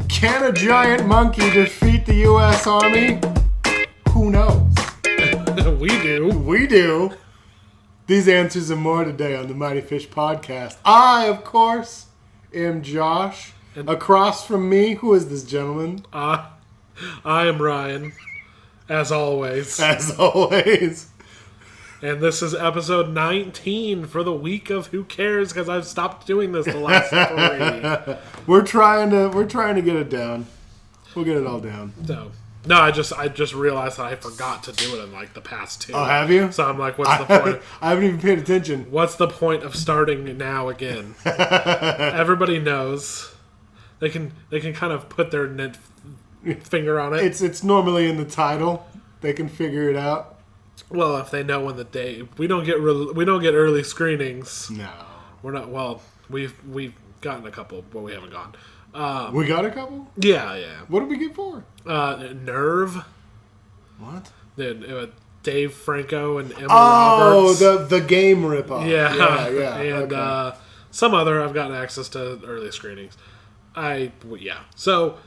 Can a giant monkey defeat the U.S. Army? Who knows? We do. We do. These answers and more today on the Mighty Fish Podcast. I, of course, am Josh. And across from me, who is this gentleman? I am Ryan, as always. As always. And this is episode 19 for the week of Who Cares, because I've stopped doing this the last 3. We're trying to get it down. We'll get it all down. No, I just realized that I forgot to do it in like the past 2. Oh, have you? So I'm like, what's the point? I haven't even paid attention. What's the point of starting now again? Everybody knows. They can kind of put their finger on it. It's normally in the title. They can figure it out. Well, if they know when the day we don't get early screenings. No, we're not. Well, we've gotten a couple, but we haven't gone. We got a couple. Yeah. What did we get for? Nerve. What? Dave Franco and Emma Roberts. Oh, the game ripoff. Yeah. And okay. Some other. I've gotten access to early screenings. So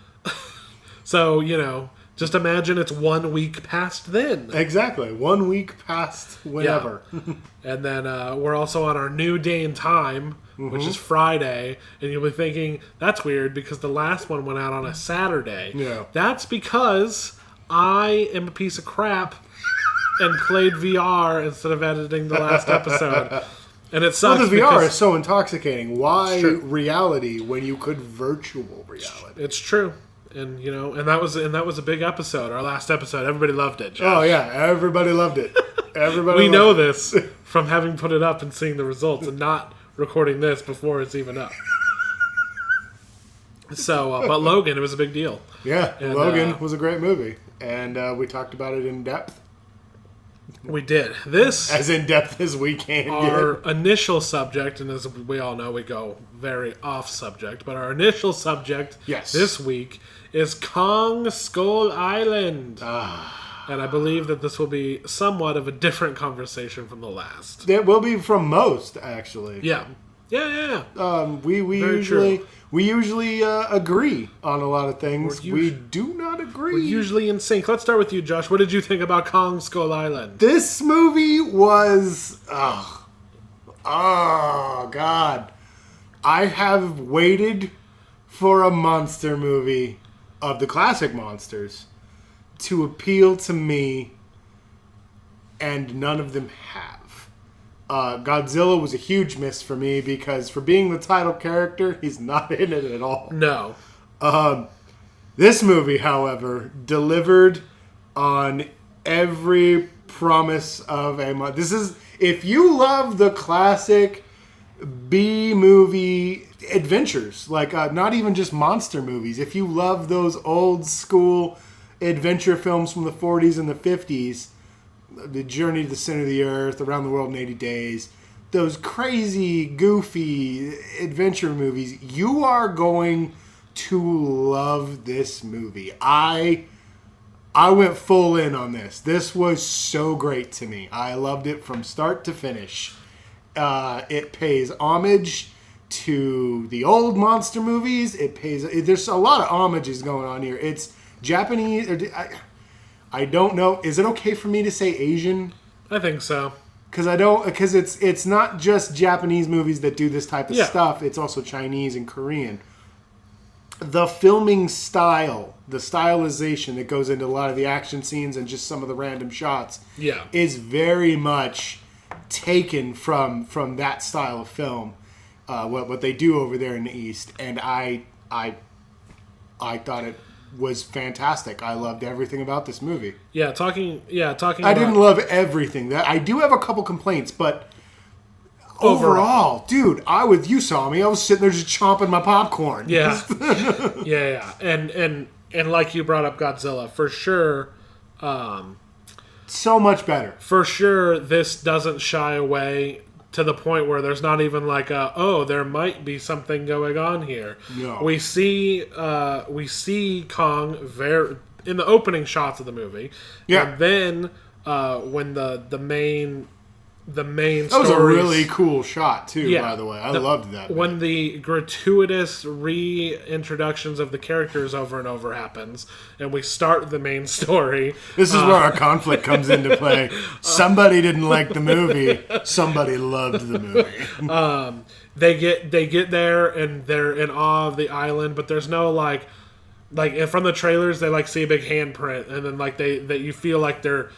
you know. Just imagine it's 1 week past then. Exactly. 1 week past whenever. Yeah. And then we're also on our new day and time, which is Friday. And you'll be thinking, that's weird because the last one went out on a Saturday. Yeah. That's because I am a piece of crap and played VR instead of editing the last episode. And it sucks. Well, the VR is so intoxicating. Why reality when you could virtual reality? It's true. And and that was a big episode. Our last episode, everybody loved it. Josh. Oh yeah, everybody loved it. We know this from having put it up and seeing the results, and not recording this before it's even up. So, but Logan, it was a big deal. Yeah, and, Logan was a great movie, and we talked about it in depth. We did this as in depth as we can. Our initial subject, and as we all know, we go very off subject. But our initial subject this week is Kong Skull Island. And I believe that this will be somewhat of a different conversation from the last. It will be from most, actually. Yeah. We usually agree on a lot of things. We do not agree. We're usually in sync. Let's start with you, Josh. What did you think about Kong Skull Island? This movie was... Oh, God. I have waited for a monster movie of the classic monsters to appeal to me, and none of them have. Godzilla was a huge miss for me because for being the title character, he's not in it at all. No. This movie, however, delivered on every promise of a... This is... If you love the classic B-movie adventures, like not even just monster movies, if you love those old school adventure films from the 40s and the 50s, The Journey to the Center of the Earth, Around the World in 80 Days, those crazy, goofy adventure movies, you are going to love this movie. I went full in on this. This was so great to me. I loved it from start to finish. It pays homage to the old monster movies. There's a lot of homages going on here. It's Japanese. I don't know. Is it okay for me to say Asian? I think so. Because it's not just Japanese movies that do this type of stuff. It's also Chinese and Korean. The filming style, the stylization that goes into a lot of the action scenes and just some of the random shots, is very much taken from that style of film. What they do over there in the East, and I thought it was fantastic. I loved everything about this movie. Talking. I didn't love everything. I do have a couple complaints, but overall, dude, you saw me. I was sitting there just chomping my popcorn. Yeah. And like you brought up Godzilla, for sure. So much better. For sure, this doesn't shy away to the point where there's not even like there might be something going on here. No. We see Kong in the opening shots of the movie. Yeah. And then when the main the main That was stories. a really cool shot, too, by the way. I loved that. When the gratuitous reintroductions of the characters over and over happens, and we start the main story. This is where our conflict comes into play. Somebody didn't like the movie. Somebody loved the movie. They get there, and they're in awe of the island, but there's no, like from the trailers, they like see a big handprint, and then like that you feel like they're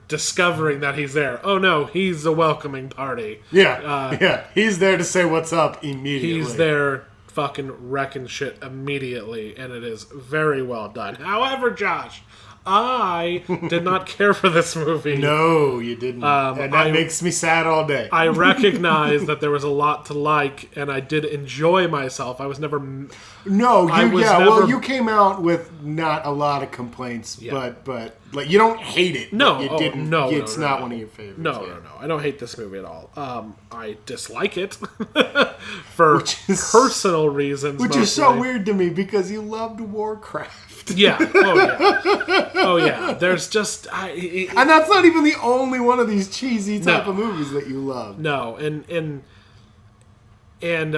discovering that he's there. Oh no, he's the welcoming party. Yeah, he's there to say what's up immediately. He's there fucking wrecking shit immediately, and it is very well done. However, Josh, I did not care for this movie. No, you didn't. And that makes me sad all day. I recognize that there was a lot to like, and I did enjoy myself. I was never... you came out with not a lot lot but like you don't hate it. No, you didn't. It's not one of your favorites. No. I don't hate this movie at all. I dislike it for personal reasons. Which is so weird to me because you loved Warcraft. Yeah. Oh yeah. There's just and that's not even the only one of these cheesy type of movies that you love. No, and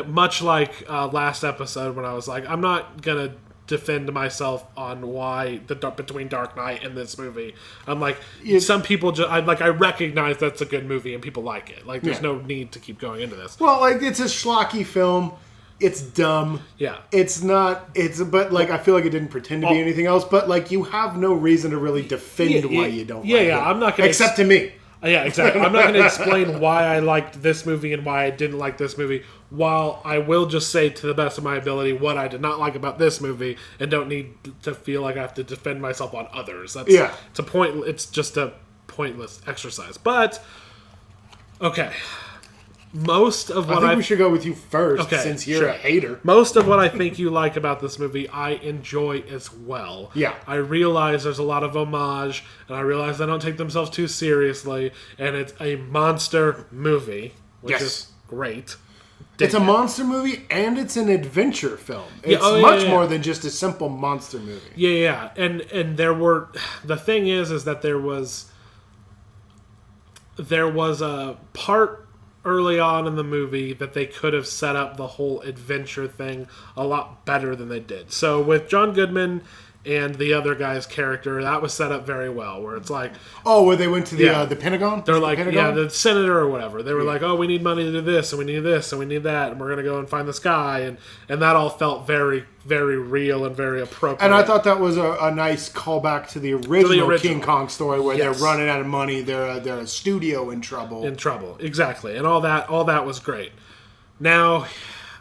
much like last episode when I was like, I'm not gonna defend myself on why between Dark Knight and this movie. I'm like, some people just I recognize that's a good movie and people like it. Like, there's no need to keep going into this. Well, like, it's a schlocky film. It's dumb. Yeah. It's not. But like, I feel like it didn't pretend to be anything else. But like, you have no reason to really defend why you don't. Like it. I'm not gonna except to me. Yeah, exactly. I'm not going to explain why I liked this movie and why I didn't like this movie, while I will just say to the best of my ability what I did not like about this movie, and don't need to feel like I have to defend myself on others. It's just a pointless exercise. But okay. Most of what I think we should go with you first, okay, since you're a hater. Most of what I think you like about this movie, I enjoy as well. Yeah. I realize there's a lot of homage, and I realize they don't take themselves too seriously, and it's a monster movie, which is great. It's a monster movie, and it's an adventure film. It's much more than just a simple monster movie. Yeah. And there were... The thing is that there was a part early on in the movie that they could have set up the whole adventure thing a lot better than they did. So with John Goodman and the other guy's character, that was set up very well, where it's like... Oh, where they went to the Pentagon? They're like, the senator or whatever. They were like, oh, we need money to do this, and we need this, and we need that, and we're going to go and find this guy, and that all felt very, very real and very appropriate. And I thought that was a nice callback to the original King Kong story, where they're running out of money, they're a studio in trouble. Exactly. And all that was great. Now,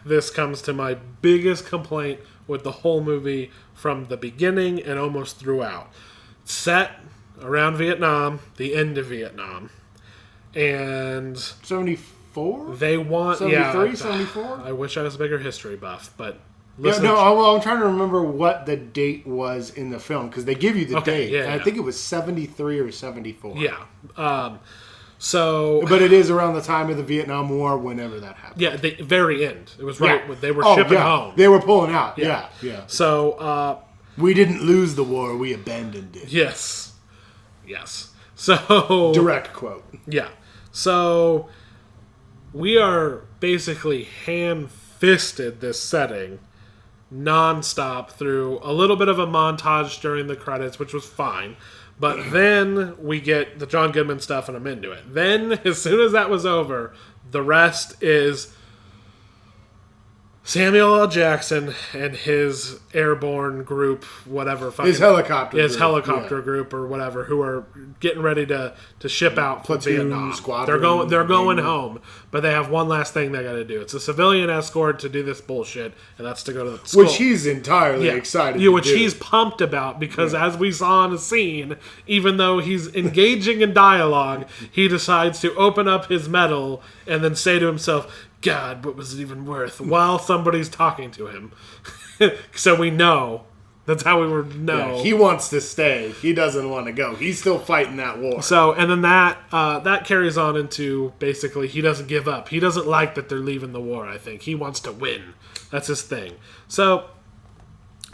this comes to my biggest complaint with the whole movie from the beginning and almost throughout. Set around Vietnam, the end of Vietnam. And... 74? They want... 73, 74? I wish I was a bigger history buff, but... I'm trying to remember what the date was in the film, because they give you the date. And I think it was 73 or 74. Yeah. But it is around the time of the Vietnam War, whenever that happened. Yeah, the very end. It was right when they were shipping home. They were pulling out. Yeah. So we didn't lose the war; we abandoned it. Yes. So direct quote. Yeah. So we are basically hand-fisted this setting non-stop through a little bit of a montage during the credits, which was fine. But then we get the John Goodman stuff, and I'm into it. Then, as soon as that was over, the rest is Samuel L. Jackson and his airborne group, whatever. His helicopter group or whatever, who are getting ready to ship out from Vietnam. Squadron, they're going home, but they have one last thing they got to do. It's a civilian escort to do this bullshit, and that's to go to the school. Which he's entirely excited which he's pumped about, because as we saw in a scene, even though he's engaging in dialogue, he decides to open up his medal and then say to himself, God, what was it even worth? While somebody's talking to him. So we know. That's how we know. Yeah, he wants to stay. He doesn't want to go. He's still fighting that war. So, and then that carries on into, basically, he doesn't give up. He doesn't like that they're leaving the war, I think. He wants to win. That's his thing. So,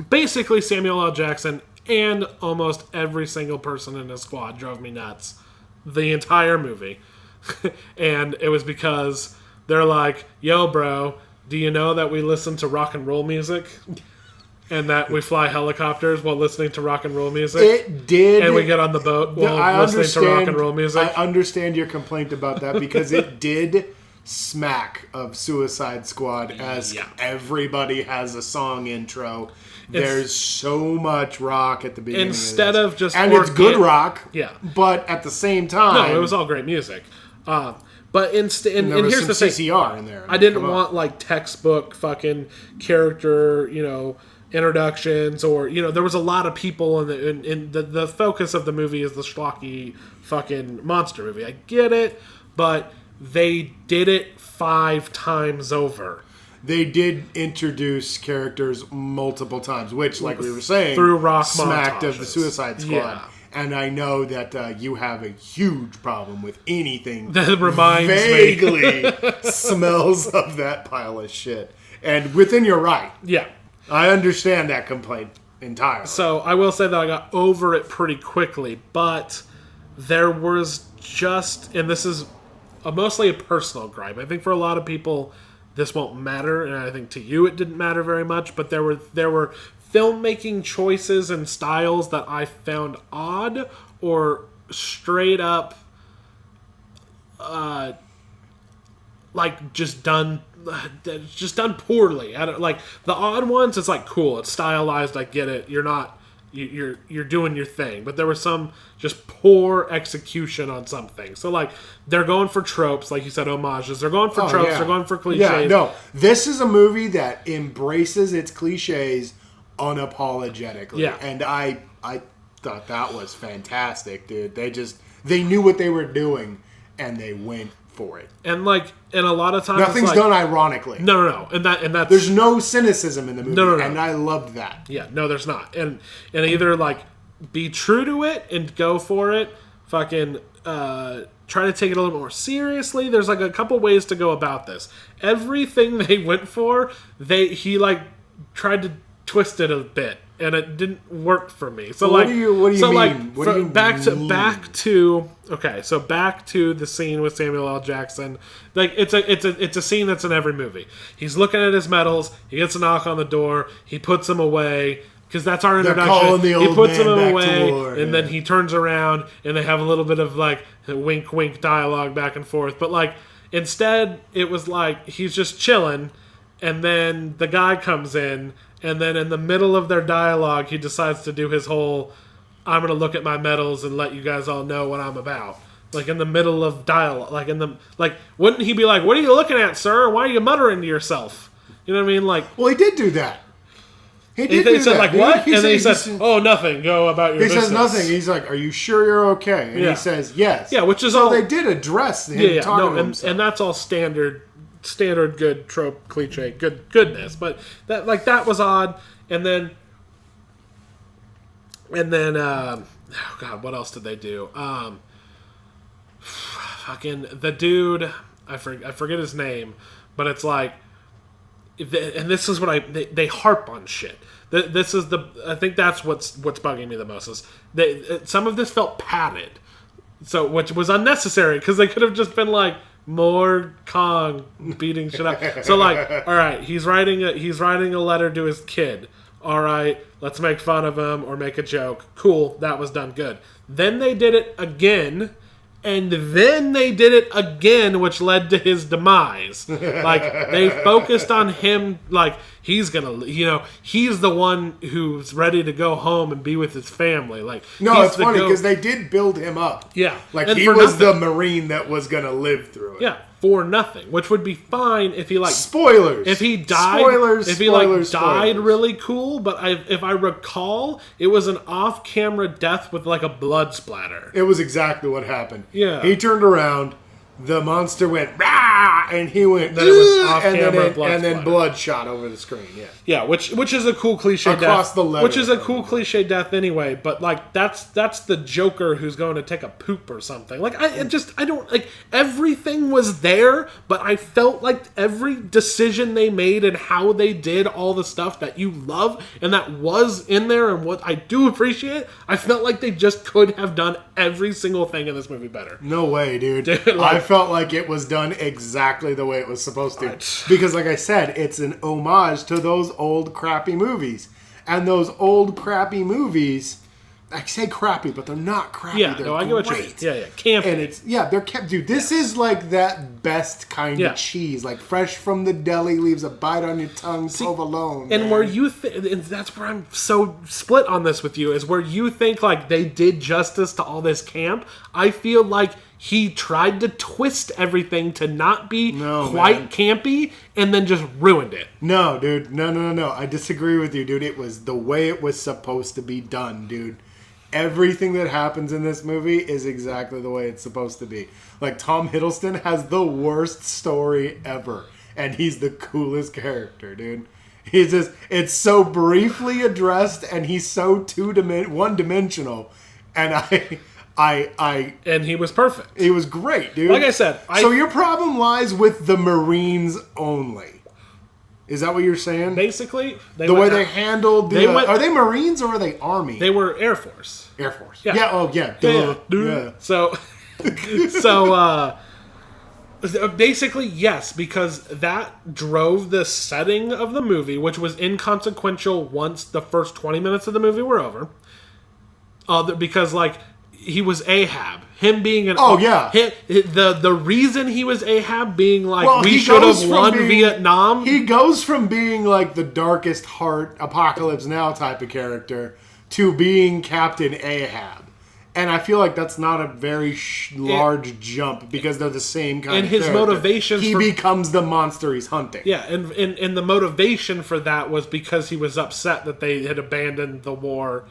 basically, Samuel L. Jackson and almost every single person in his squad drove me nuts the entire movie. And it was because they're like, yo, bro, do you know that we listen to rock and roll music? And that we fly helicopters while listening to rock and roll music? It did. And we get on the boat while listening to rock and roll music? I understand your complaint about that because it did smack of Suicide Squad as everybody has a song intro. There's so much rock at the beginning instead of just and it's good rock. Yeah, but at the same time, no, it was all great music. But instead, and here's the thing: CCR in there. I didn't want like textbook fucking character, introductions, or there was a lot of people in the focus of the movie is the schlocky fucking monster movie. I get it, but they did it 5 times over. They did introduce characters multiple times, which, like we were saying, through rock smacked montages. of the Suicide Squad. Yeah. And I know that you have a huge problem with anything that reminds vaguely smells of that pile of shit. And within you're right. Yeah. I understand that complaint entirely. So I will say that I got over it pretty quickly, but there was just, and this is mostly a personal gripe. I think for a lot of people this won't matter, and I think to you it didn't matter very much, but there were filmmaking choices and styles that I found odd or straight up just done poorly. I don't, like the odd ones, it's like cool, it's stylized, I get it. You're doing your thing, but there was some just poor execution on something. So like they're going for tropes, like you said, homages. They're going for tropes. Yeah. They're going for cliches. Yeah, no, this is a movie that embraces its cliches unapologetically. Yeah, and I thought that was fantastic, dude. They knew what they were doing, and they went for it. And a lot of times nothing's done ironically. No, and that's there's no cynicism in the movie. No. And I loved that. Yeah, no, there's not. And either be true to it and go for it. Fucking try to take it a little more seriously. There's a couple ways to go about this. Everything they went for, he tried to twist it a bit, and it didn't work for me. So what do you mean? Back to the scene with Samuel L. Jackson. It's a scene that's in every movie. He's looking at his medals. He gets a knock on the door. He puts them away. Because that's our introduction. He puts them away, and then he turns around, and they have a little bit of wink, wink dialogue back and forth. But instead, it was he's just chilling, and then the guy comes in, and then in the middle of their dialogue, he decides to do his whole, I'm going to look at my medals and let you guys all know what I'm about. In the middle of dialogue. Wouldn't he be like, what are you looking at, sir? Why are you muttering to yourself? You know what I mean? Well, he did do that. He said, what? And then he said, oh, nothing. Go about your business. He says nothing. He's like, are you sure you're okay? And he says, yes. Yeah, which is so they did address him talking to himself. And that's all standard good trope cliche goodness. But that was odd. And then oh God, what else did they do? Fucking the dude, I forget his name, but it's and this is what they harp on shit. This is I think that's what's bugging me the most is some of this felt padded, so which was unnecessary because they could have just been more Kong beating shit up. So all right, he's writing a letter to his kid. All right, let's make fun of him or make a joke. Cool, that was done good. Then they did it again. And then they did it again, which led to his demise. They focused on him he's gonna, he's the one who's ready to go home and be with his family. No, it's funny because they did build him up. Yeah, he was the Marine that was gonna live through it. Yeah, for nothing, which would be fine if he spoilers. If he died, died really cool. But if I recall, it was an off-camera death with a blood splatter. It was exactly what happened. Yeah, he turned around. The monster went rah, and he went. Then it was off-camera, and then blood shot over the screen. Yeah, which is a cool cliche across death, the letter, which is a cool cliche death anyway. But that's the Joker who's going to take a poop or something. I don't everything was there, but I felt every decision they made and how they did all the stuff that you love and that was in there and what I do appreciate. I felt like they just could have done every single thing in this movie better. No way, dude. felt like it was done exactly the way it was supposed to. Because like I said, it's an homage to those old crappy movies. And those old crappy movies, I say crappy, but they're not crappy. Yeah, they're no, I get what you mean. Yeah, campy. And it's, they're campy. Dude, this is like that best kind of cheese. Like fresh from the deli, leaves a bite on your tongue, provolone. And where you and that's where I'm so split on this with you, is where you think like they did justice to all this camp. I feel like he tried to twist everything to not be quite campy, and then just ruined it. No, dude. No. I disagree with you, dude. It was the way it was supposed to be done, dude. Everything that happens in this movie is exactly the way it's supposed to be. Like, Tom Hiddleston has the worst story ever, and he's the coolest character, dude. He's just, it's so briefly addressed, and he's so one-dimensional, and and he was perfect. He was great, dude. Like I said, so your problem lies with the Marines only. Is that what you're saying? Basically, the way they handled the... are they Marines or are they Army? They were Air Force. Air Force. Yeah. Yeah. Oh, yeah. Duh. Yeah. So basically, yes, because that drove the setting of the movie, which was inconsequential once the first 20 minutes of the movie were over. Because, like, he was Ahab. Him being an... Oh, yeah. The reason he was Ahab being like, we should have won Vietnam... He goes from being like the darkest heart, Apocalypse Now type of character to being Captain Ahab. And I feel like that's not a very large jump because they're the same kind of character. And his motivation... He becomes the monster he's hunting. Yeah, and the motivation for that was because he was upset that they had abandoned the war...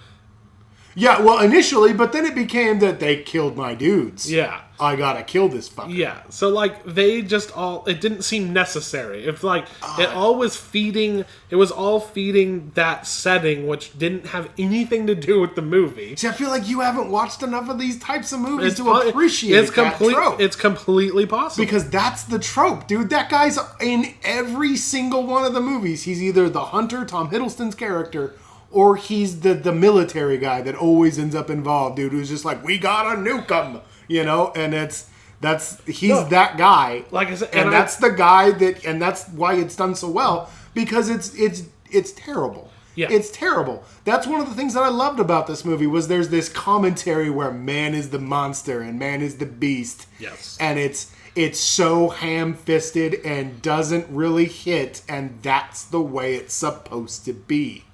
Yeah, well, initially, but then it became that they killed my dudes. Yeah. I gotta kill this fucker. Yeah, so, like, they just all... It didn't seem necessary. It's like, it was all feeding that setting, which didn't have anything to do with the movie. See, I feel like you haven't watched enough of these types of movies to appreciate that trope. It's completely possible. Because that's the trope, dude. That guy's in every single one of the movies. He's either the hunter, Tom Hiddleston's character... Or he's the military guy that always ends up involved, dude, who's just like, we gotta nuke him, you know? And he's that guy. Like I said, and that's the guy and that's why it's done so well, because it's terrible. Yeah. It's terrible. That's one of the things that I loved about this movie was there's this commentary where man is the monster and man is the beast. Yes. And it's so ham-fisted and doesn't really hit, and that's the way it's supposed to be.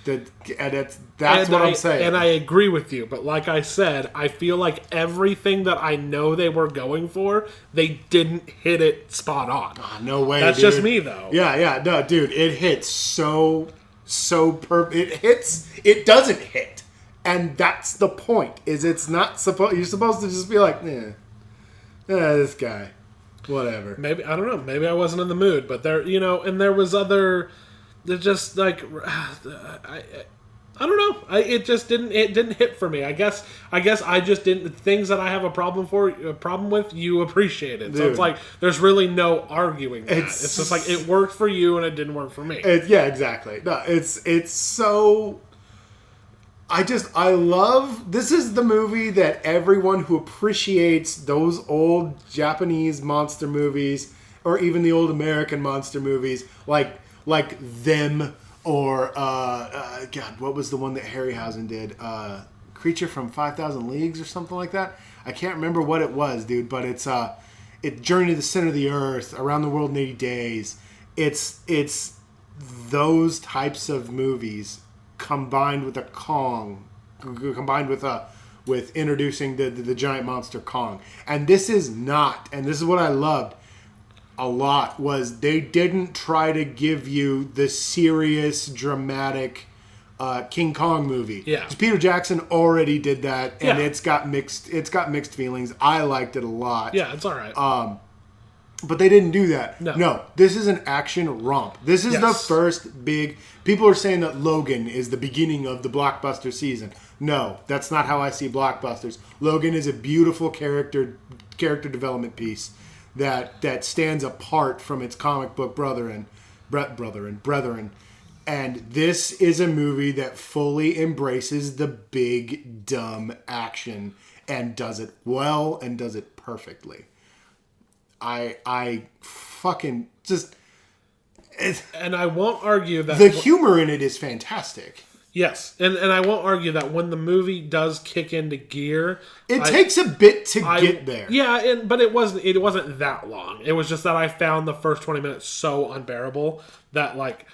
That's what I'm saying. And I agree with you, but like I said, I feel like everything that I know they were going for, they didn't hit it spot on. Oh, no way, That's dude. just me, though. Yeah, no, dude, it hits so perfect. It doesn't hit. And that's the point, is it's not supposed... You're supposed to just be like, this guy, whatever. Maybe, I don't know, maybe I wasn't in the mood, but there, and there was other... They're just like I don't know. It didn't hit for me. I guess I just didn't. The things that I have a problem with, you appreciate it. So it's like there's really no arguing that. It's just like it worked for you and it didn't work for me. Yeah, exactly. No, it's so. I love. This is the movie that everyone who appreciates those old Japanese monster movies or even the old American monster movies like them or God, what was the one that Harryhausen did? Creature from 5,000 Leagues or something like that. I can't remember what it was, dude. But it's Journey to the Center of the Earth, Around the World in 80 Days. It's those types of movies combined with with introducing the giant monster Kong. And this is not. And this is what I loved a lot, was they didn't try to give you the serious, dramatic King Kong movie. Yeah. Peter Jackson already did that, and it's got mixed feelings. I liked it a lot. Yeah, it's all right. But they didn't do that. No, this is an action romp. This is the first big... People are saying that Logan is the beginning of the blockbuster season. No, that's not how I see blockbusters. Logan is a beautiful character development piece that stands apart from its comic book brethren. And this is a movie that fully embraces the big, dumb action and does it well and does it perfectly. I fucking just... And I won't argue that... The humor in it is fantastic. Yes, and I won't argue that when the movie does kick into gear... It takes a bit to get there. Yeah, but it wasn't that long. It was just that I found the first 20 minutes so unbearable that, like,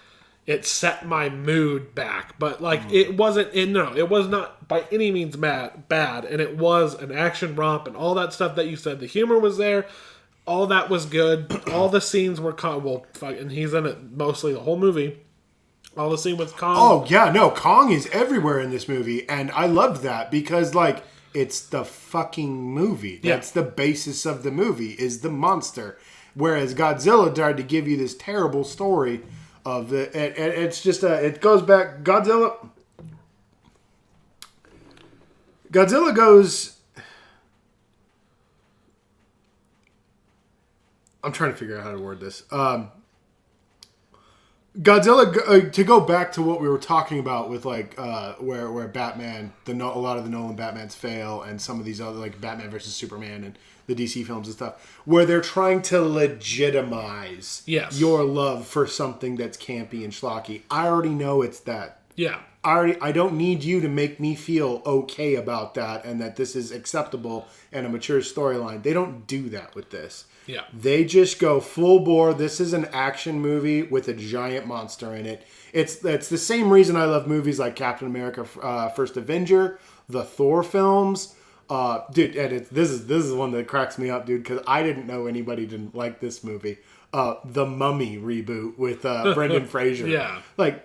it set my mood back. But, like, it wasn't... it was not by any means bad. And it was an action romp and all that stuff that you said. The humor was there. All that was good. All the scenes were... and he's in it mostly the whole movie. All the scene with Kong. Oh, yeah, no. Kong is everywhere in this movie. And I loved that because, like, it's the fucking movie. That's the basis of the movie, is the monster. Whereas Godzilla tried to give you this terrible story of the... It's just... it goes back... Godzilla goes... I'm trying to figure out how to word this. Godzilla, to go back to what we were talking about with, like, where Batman, a lot of the Nolan Batmans fail, and some of these other, like, Batman versus Superman and the DC films and stuff, where they're trying to legitimize your love for something that's campy and schlocky. I already know it's that. Yeah. I don't need you to make me feel okay about that and that this is acceptable and a mature storyline. They don't do that with this. Yeah. They just go full bore. This is an action movie with a giant monster in it. It's the same reason I love movies like Captain America, First Avenger, the Thor films. Dude, and this is one that cracks me up, dude, because I didn't know anybody didn't like this movie. The Mummy reboot with Brendan Fraser. Yeah. Like,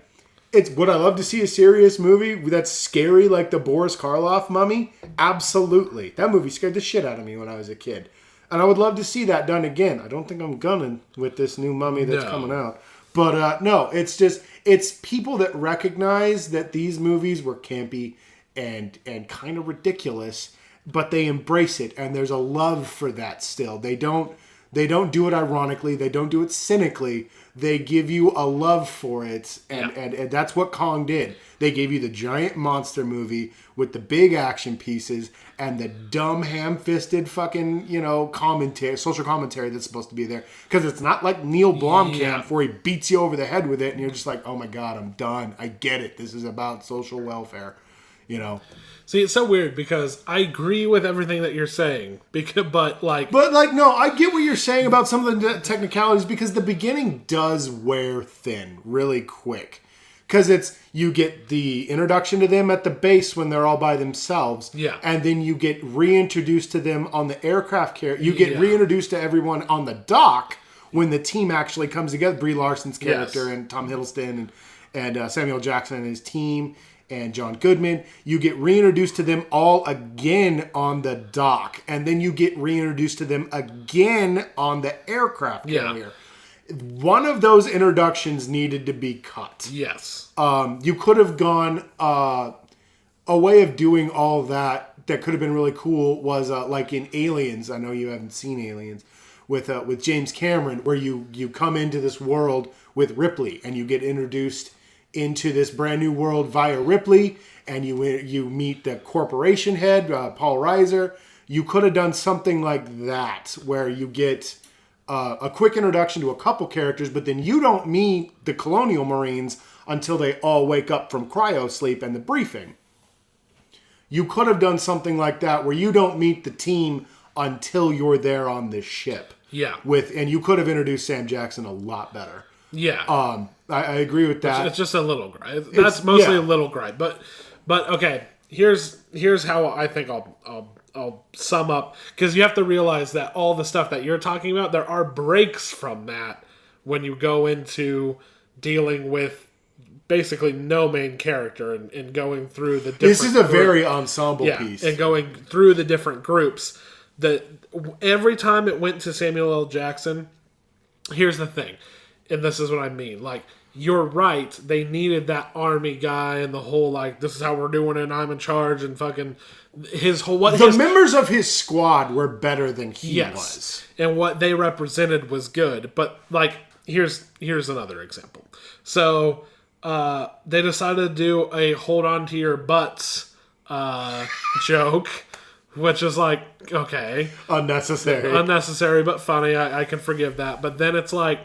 would I love to see a serious movie that's scary like the Boris Karloff Mummy? Absolutely. That movie scared the shit out of me when I was a kid. And I would love to see that done again. I don't think I'm gunning with this new Mummy that's coming out. But no, it's people that recognize that these movies were campy and kind of ridiculous, but they embrace it, and there's a love for that still. They don't do it ironically. They don't do it cynically. They give you a love for it, and that's what Kong did. They gave you the giant monster movie with the big action pieces and the dumb ham-fisted fucking, commentary, social commentary that's supposed to be there. Because it's not like Neil Blomkamp where he beats you over the head with it and you're just like, oh my God, I'm done. I get it. This is about social welfare, See, it's so weird because I agree with everything that you're saying, but no, I get what you're saying about some of the technicalities because the beginning does wear thin really quick. Because you get the introduction to them at the base when they're all by themselves. Yeah. And then you get reintroduced to them on the aircraft carrier. You get reintroduced to everyone on the dock when the team actually comes together. Brie Larson's character and Tom Hiddleston and Samuel Jackson and his team and John Goodman. You get reintroduced to them all again on the dock. And then you get reintroduced to them again on the aircraft carrier. One of those introductions needed to be cut. Yes. You could have gone... a way of doing all that could have been really cool was like in Aliens. I know you haven't seen Aliens. With James Cameron, where you come into this world with Ripley and you get introduced into this brand new world via Ripley, and you meet the corporation head, Paul Reiser. You could have done something like that, where you get a quick introduction to a couple characters, but then you don't meet the Colonial Marines until they all wake up from cryo sleep and the briefing. You could have done something like that, where you don't meet the team until you're there on this ship. Yeah. And you could have introduced Sam Jackson a lot better. Yeah. I agree with that. It's just a little gripe. That's mostly a little gripe. But okay, here's how I think I'll sum up, because you have to realize that all the stuff that you're talking about, there are breaks from that when you go into dealing with basically no main character and going through the different... This is a very ensemble piece. And going through the different groups. That every time it went to Samuel L. Jackson, here's the thing, and this is what I mean. Like, you're right, they needed that army guy and the whole, like, this is how we're doing it, I'm in charge, and fucking his whole... members of his squad were better than he was. And what they represented was good. But, like, here's another example. So, they decided to do a hold on to your butts joke which is like, okay. Unnecessary, but funny. I can forgive that. But then it's like...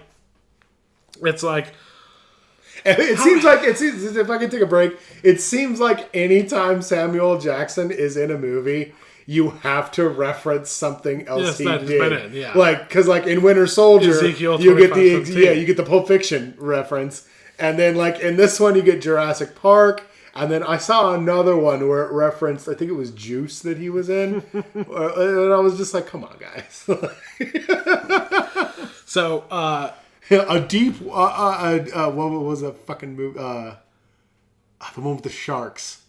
It seems like, if I can take a break, it seems like anytime Samuel Jackson is in a movie, you have to reference something else he did. Like, because like in Winter Soldier, Ezekiel you get you get the Pulp Fiction reference, and then like in this one you get Jurassic Park, and then I saw another one where it referenced, I think it was Juice that he was in, and I was just like, come on, guys. So. A deep, what was a fucking movie? The one with the sharks.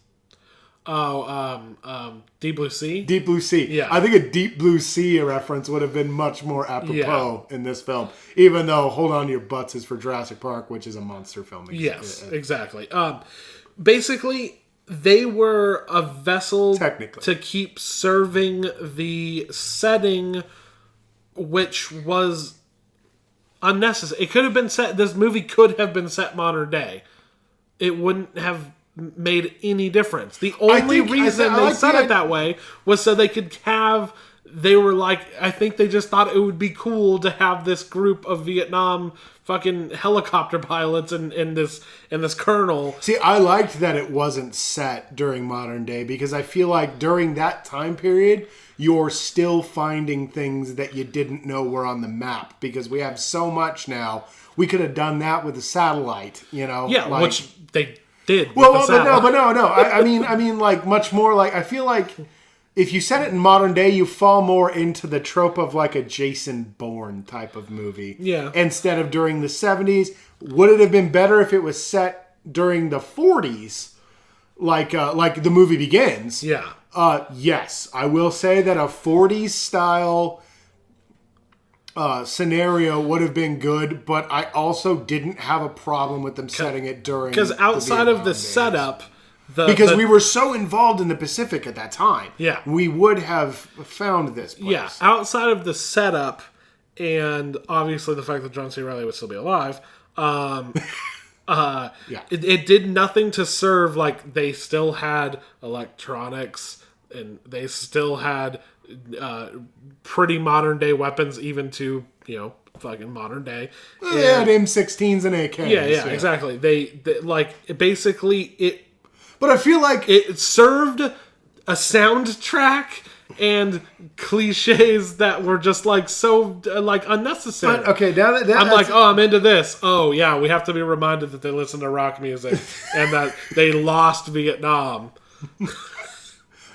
Deep Blue Sea? Deep Blue Sea. Yeah. I think a Deep Blue Sea reference would have been much more apropos in this film. Even though Hold On to Your Butts is for Jurassic Park, which is a monster film. Yes, exactly. Basically, they were a vessel to keep serving the setting, which was... unnecessary. It could have been set. This movie could have been set modern day. It wouldn't have made any difference. The only reason they set it that way was so they could have. They were like, I think they just thought it would be cool to have this group of Vietnam fucking helicopter pilots and this colonel. See, I liked that it wasn't set during modern day because I feel like during that time period, you're still finding things that you didn't know were on the map because we have so much now. We could have done that with a satellite, Yeah, like, which they did. But no. I mean, like much more. Like I feel like if you set it in modern day, you fall more into the trope of like a Jason Bourne type of movie. Yeah. Instead of during the 70s, would it have been better if it was set during the 40s, like the movie begins? Yeah. Yes, I will say that a 40s style scenario would have been good, but I also didn't have a problem with them setting it during. Because outside of the setup, because we were so involved in the Pacific at that time, we would have found this place. Yeah, outside of the setup, and obviously the fact that John C. Reilly would still be alive. It did nothing to serve, like, they still had electronics and they still had pretty modern day weapons, even to, fucking modern day. They had M16s and AKs. Yeah, exactly. They like, basically it. But I feel like it served a soundtrack and cliches that were just like so like unnecessary. But, okay, now that I'm like, I'm into this. Oh yeah, we have to be reminded that they listen to rock music and that they lost Vietnam.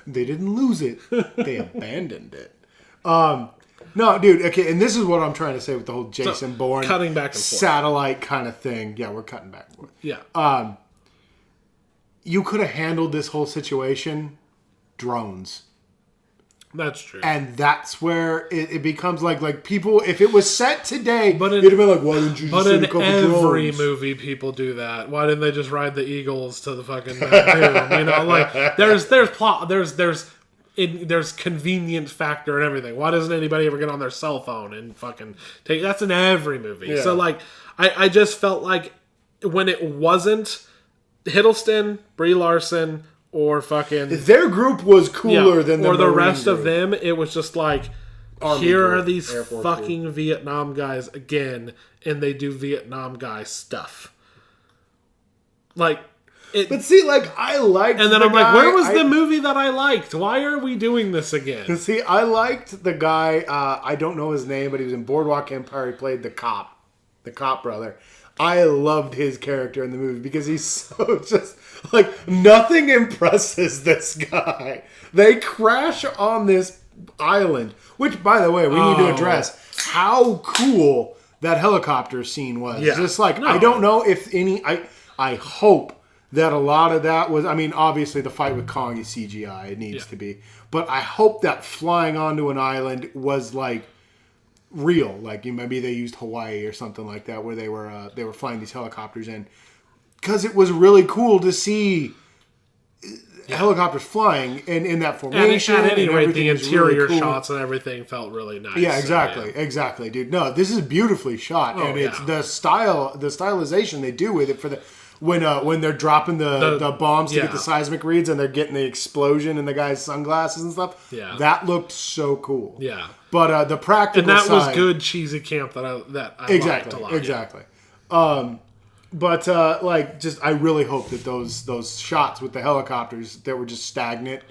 They didn't lose it; they abandoned it. No, dude. Okay, and this is what I'm trying to say with the whole Jason Bourne cutting back and forth satellite kind of thing. Yeah, we're cutting back and forth. Yeah. You could have handled this whole situation, drones. That's true. And that's where it becomes like people, if it was set today, it'd have been like, why didn't you just send a couple drones? But in every movie, people do that. Why didn't they just ride the Eagles to the fucking Neptune? Like, there's plot, there's convenient factor and everything. Why doesn't anybody ever get on their cell phone and fucking take, that's in every movie. Yeah. So, like, I just felt like when it wasn't Hiddleston, Brie Larson, or fucking... Their group was cooler than the or the Marine rest group. of them. It was just like, Army here group, are these fucking group. Vietnam guys again, and they do Vietnam guy stuff. Like... But see, like, I liked and then I'm like, where was the movie that I liked? Why are we doing this again? See, I liked the guy, I don't know his name, but he was in Boardwalk Empire. He played the cop brother. I loved his character in the movie because he's so just, like, nothing impresses this guy. They crash on this island, which, by the way, we need to address how cool that helicopter scene was. Yeah. Just like, I don't know if any, I hope that a lot of that was, I mean, obviously the fight with Kong is CGI. It needs to be. But I hope that flying onto an island was, like, real. Like, maybe they used Hawaii or something like that where they were flying these helicopters in. Because it was really cool to see helicopters flying in that formation. At any rate, the interior really cool. shots and everything felt really nice. Yeah, exactly, dude. No, this is beautifully shot. And it's the stylization they do with it when they're dropping the bombs to get the seismic reads and they're getting the explosion in the guy's sunglasses and stuff. Yeah, that looked so cool. Yeah, but the practical and that side, was good cheesy camp that I liked a lot. Exactly. But I really hope that those shots with the helicopters that were just stagnant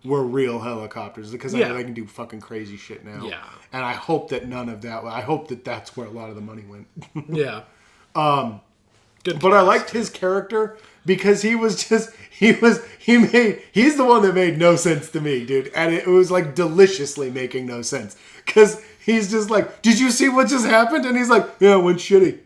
were real helicopters, because I know they can do fucking crazy shit now. Yeah, and I hope that none of that. I hope that that's where a lot of the money went. Yeah. Good. But I liked his character because he's the one that made no sense to me, dude, and it was like deliciously making no sense because he's just like, did you see what just happened? And he's like, yeah, it went shitty.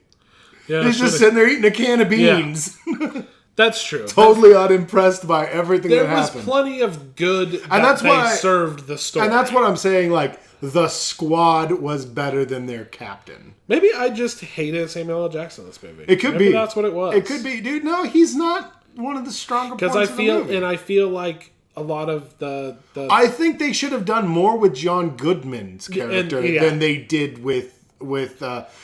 Yeah, he's just sitting there eating a can of beans. Yeah. That's true. Totally unimpressed by everything that happened. There was plenty of good that they served the story. And that's what I'm saying, like, the squad was better than their captain. Maybe I just hated Samuel L. Jackson in this movie. It could Maybe be. That's what it was. It could be. Dude, no, he's not one of the stronger parts of the movie. And I feel like a lot of the... I think they should have done more with John Goodman's character than they did with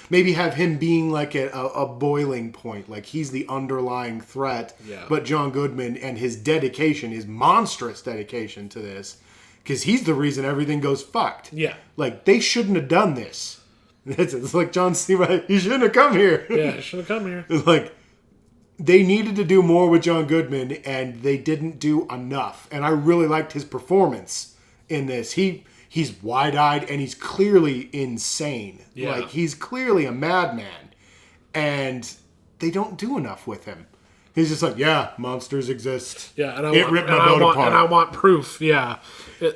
maybe have him being like a boiling point, like he's the underlying threat. Yeah. But John Goodman and his dedication, his monstrous dedication to this, because he's the reason everything goes fucked. Yeah. Like, they shouldn't have done this. It's like John C. Reilly, you shouldn't have come here. Yeah, you shouldn't have come here. Like, they needed to do more with John Goodman, and they didn't do enough. And I really liked his performance in this. He's wide-eyed, and he's clearly insane. Yeah. Like, he's clearly a madman. And they don't do enough with him. He's just like, yeah, monsters exist. Yeah, and I want proof. Yeah.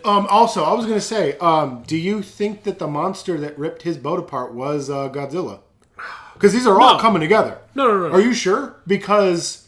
Also, I was going to say, do you think that the monster that ripped his boat apart was Godzilla? Because these are all coming together. No. Are you sure? Because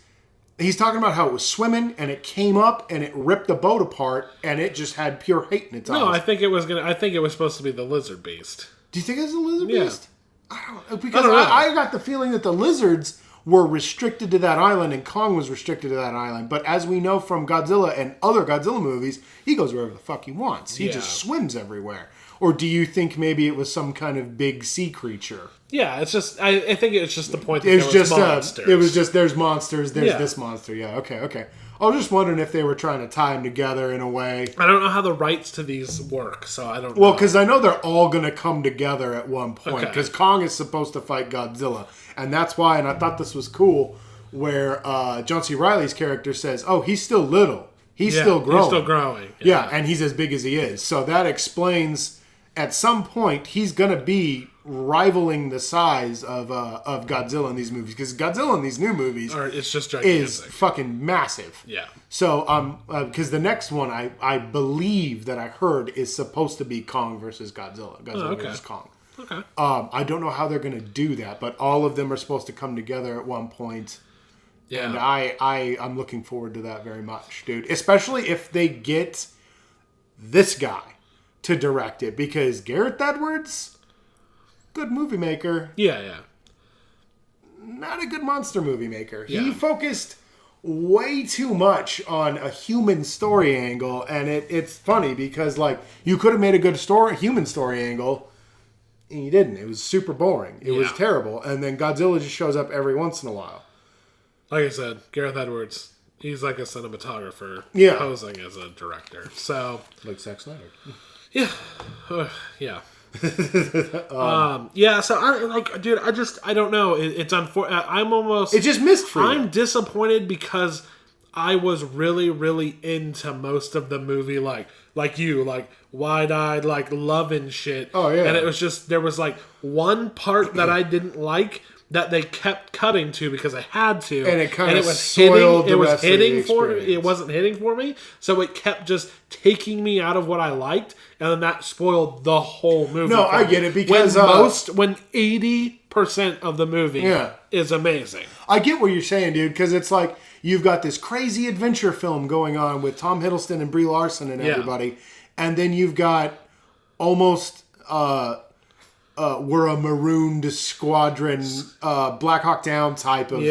he's talking about how it was swimming and it came up and it ripped the boat apart and it just had pure hate in its eyes. No, I think it was supposed to be the lizard beast. Do you think it's the lizard beast? I don't know. Because I got the feeling that the lizards were restricted to that island and Kong was restricted to that island. But as we know from Godzilla and other Godzilla movies, he goes wherever the fuck he wants. He just swims everywhere. Or do you think maybe it was some kind of big sea creature? Yeah, it's just I think it's just the point that there was monsters. It was just there's monsters, there's this monster. Yeah, okay. I was just wondering if they were trying to tie them together in a way. I don't know how the rights to these work, so I don't know. Well, because I know they're all going to come together at one point. Because Kong is supposed to fight Godzilla. And that's why, and I thought this was cool, where John C. Reilly's character says, oh, he's still little. He's still growing. He's still growing. Yeah, and he's as big as he is. So that explains, at some point, he's going to be rivaling the size of Godzilla in these movies, because Godzilla in these new movies it's just gigantic. Is fucking massive. Yeah. So because the next one I believe that I heard is supposed to be Kong versus Godzilla. Godzilla versus Kong. Okay. I don't know how they're going to do that, but all of them are supposed to come together at one point. Yeah. And I'm looking forward to that very much, dude. Especially if they get this guy to direct it, because Gareth Edwards, good movie maker. Yeah. Not a good monster movie maker. Yeah. He focused way too much on a human story angle, and it's funny because, like, you could have made a good human story angle, and you didn't. It was super boring. It was terrible. And then Godzilla just shows up every once in a while. Like I said, Gareth Edwards, he's like a cinematographer posing as a director. So, like Zack Snyder. Yeah. Yeah. So I don't know. It's unfortunate. I'm almost. It just missed for you. I'm disappointed because I was really, really into most of the movie, like you, like wide-eyed, like loving shit. Oh yeah. And it was just there was like one part that I didn't like that they kept cutting to because I had to, and it kind of soiled the rest of the experience. It wasn't hitting for me, so it kept just taking me out of what I liked, and then that spoiled the whole movie. No, I get it, because when 80% of the movie is amazing. I get what you're saying, dude, because it's like you've got this crazy adventure film going on with Tom Hiddleston and Brie Larson and everybody, and then you've got almost. We're a marooned squadron, Black Hawk Down type of.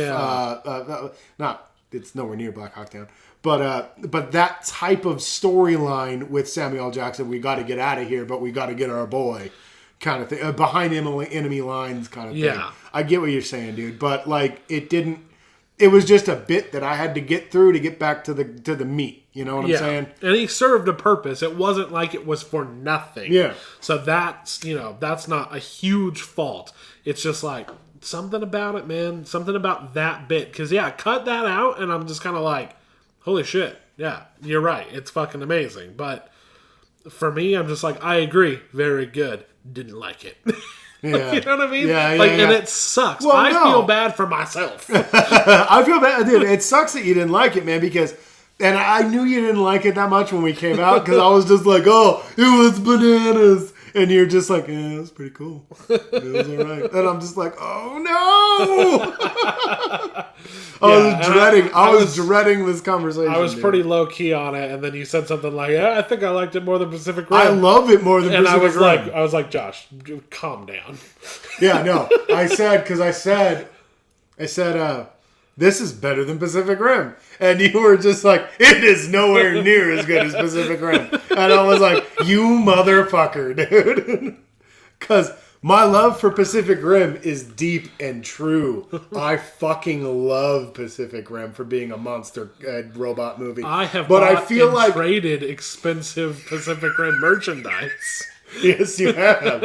It's nowhere near Black Hawk Down, but that type of storyline with Samuel L. Jackson. We got to get out of here, but we got to get our boy, kind of thing. Behind enemy lines, kind of thing. I get what you're saying, dude, but like it didn't. it was just a bit that I had to get through to get back to the meat. You know what I'm saying? And he served a purpose. It wasn't like it was for nothing. Yeah. So that's not a huge fault. It's just like something about it, man. Something about that bit. Because, cut that out, and I'm just kind of like, holy shit. Yeah, you're right. It's fucking amazing. But for me, I'm just like, I agree. Very good. Didn't like it. Yeah. You know what I mean? Yeah. And it sucks. Well, I feel bad for myself. I feel bad, dude. It sucks that you didn't like it, man, because... And I knew you didn't like it that much when we came out, because I was just like, oh, it was bananas. And you're just like, yeah, it was pretty cool. It was all right. And I'm just like, oh, no. I was dreading this conversation. I was pretty low-key on it, and then you said something like, I think I liked it more than Pacific Rim. I love it more than Pacific Rim. I was like, Josh, calm down. Yeah, no. I said, this is better than Pacific Rim. And you were just like, it is nowhere near as good as Pacific Rim. And I was like, you motherfucker, dude. Because my love for Pacific Rim is deep and true. I fucking love Pacific Rim for being a monster robot movie. I have traded expensive Pacific Rim merchandise. Yes, you have.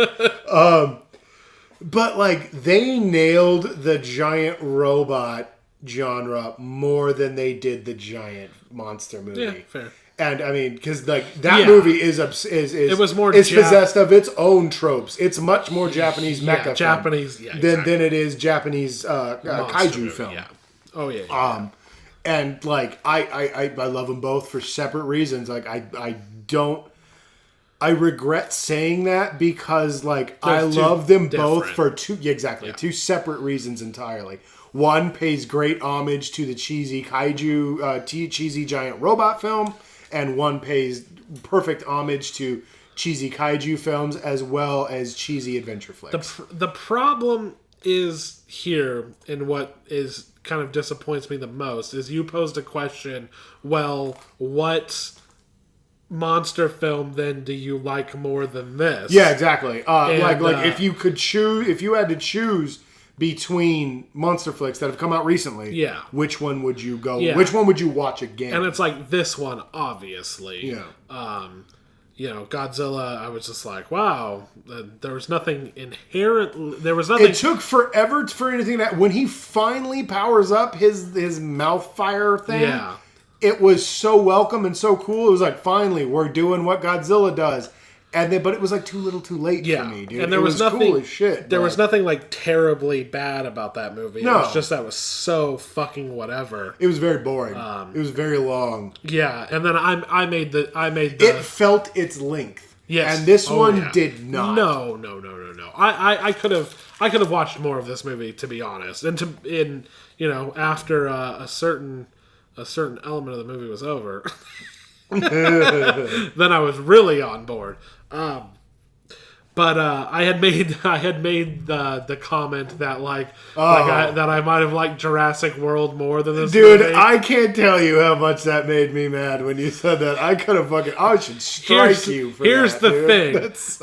But, like, they nailed the giant robot genre more than they did the giant monster movie. Yeah, fair. And I mean, because like that movie is possessed of its own tropes. It's much more Japanese mecha than it is Japanese kaiju film. Yeah. Oh yeah. And like I love them both for separate reasons. Like I regret saying that because like I love them both for two separate reasons entirely. One pays great homage to the cheesy kaiju, cheesy giant robot film, and one pays perfect homage to cheesy kaiju films as well as cheesy adventure flicks. The problem is here, and what is kind of disappoints me the most, is you posed a question, well, what monster film then do you like more than this? Yeah, exactly. Like if you had to choose between monster flicks that have come out recently, which one would you go? Yeah. Which one would you watch again? And it's like this one, obviously. Yeah. Godzilla. I was just like, wow. There was nothing inherent. There was nothing. It took forever for anything that when he finally powers up his mouth fire thing. Yeah. It was so welcome and so cool. It was like, finally, we're doing what Godzilla does. But it was like too little too late for me, dude. And there was nothing cool as shit. There was nothing like terribly bad about that movie. No. It was just that was so fucking whatever. It was very boring. It was very long. Yeah, and then I made the It felt its length. Yes. And this one did not. No. I could have watched more of this movie, to be honest. And after a certain element of the movie was over, then I was really on board. But I had made the comment that that I might have liked Jurassic World more than this movie. Dude, I can't tell you how much that made me mad when you said that. I should strike you for that. Here's the thing.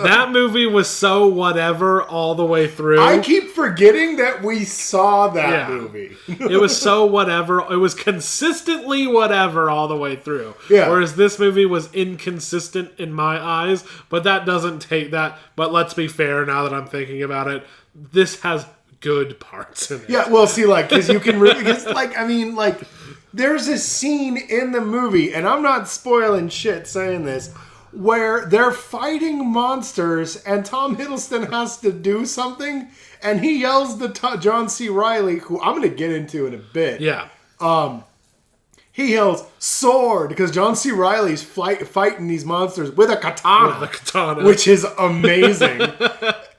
That movie was so whatever all the way through. I keep forgetting that we saw that movie. It was so whatever. It was consistently whatever all the way through. Yeah. Whereas this movie was inconsistent in my eyes, but that doesn't take that. But let's be fair, now that I'm thinking about it, this has good parts in it. Yeah, well, see, like, because you can really, there's a scene in the movie, and I'm not spoiling shit saying this, where they're fighting monsters, and Tom Hiddleston has to do something, and he yells to John C. Reilly, who I'm going to get into in a bit. Yeah. He yells, sword, because John C. Reilly's fighting these monsters with a katana. Which is amazing.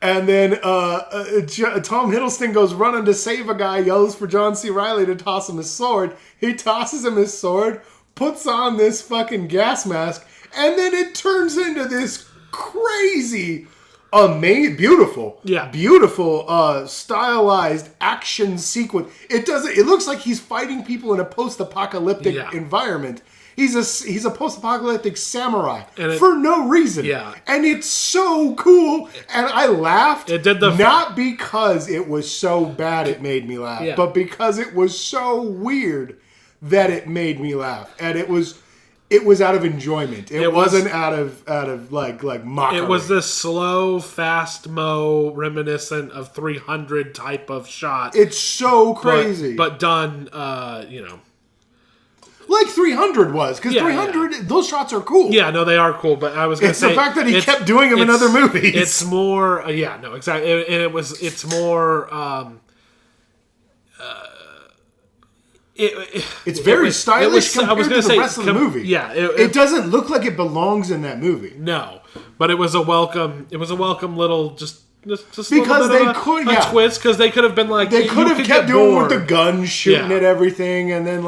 And then Tom Hiddleston goes running to save a guy, yells for John C. Reilly to toss him his sword. He tosses him his sword, puts on this fucking gas mask, and then it turns into this crazy... beautiful, stylized action sequence. It looks like he's fighting people in a post-apocalyptic environment, He's a post-apocalyptic samurai And for no reason. Yeah. And it's so cool. And I laughed. It did the not because it was so bad it made me laugh, but because it was so weird that it made me laugh. And it was out of enjoyment. It wasn't out of like mockery. It was this slow, fast mo reminiscent of 300 type of shot. It's so crazy. But done, like 300 was, because 300, those shots are cool. Yeah, no, they are cool, but I was going to say... It's the fact that he kept doing them in other movies. It's more... exactly. It's more... it's very stylish compared to the rest of the movie. Yeah. It doesn't look like it belongs in that movie. No, but it was a welcome little... Just because they could, a twist, because they could have been like... They could have kept doing with the guns, shooting at everything, and then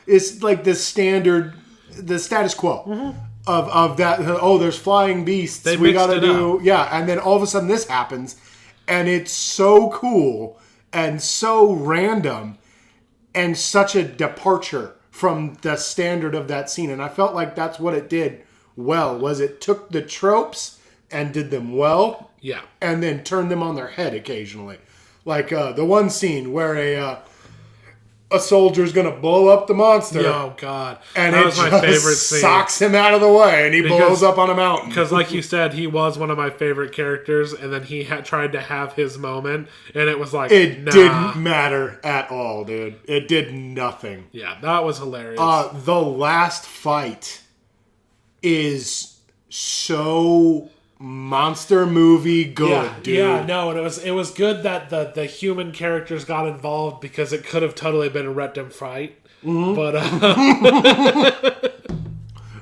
it's like the status quo of that. Oh, there's flying beasts. We got to do and then all of a sudden this happens, and it's so cool and so random and such a departure from the standard of that scene. And I felt like that's what it did well. Was it took the tropes and did them well, and then turned them on their head occasionally, like the one scene where a soldier's gonna blow up the monster. Oh God! And that was my favorite scene. Socks him out of the way, and he blows up on a mountain. Because, like you said, he was one of my favorite characters, and then he tried to have his moment, and it was like it didn't matter at all, dude. It did nothing. Yeah, that was hilarious. The last fight is so monster movie good, dude. Yeah, no, and it was good that the human characters got involved, because it could have totally been a random fight. But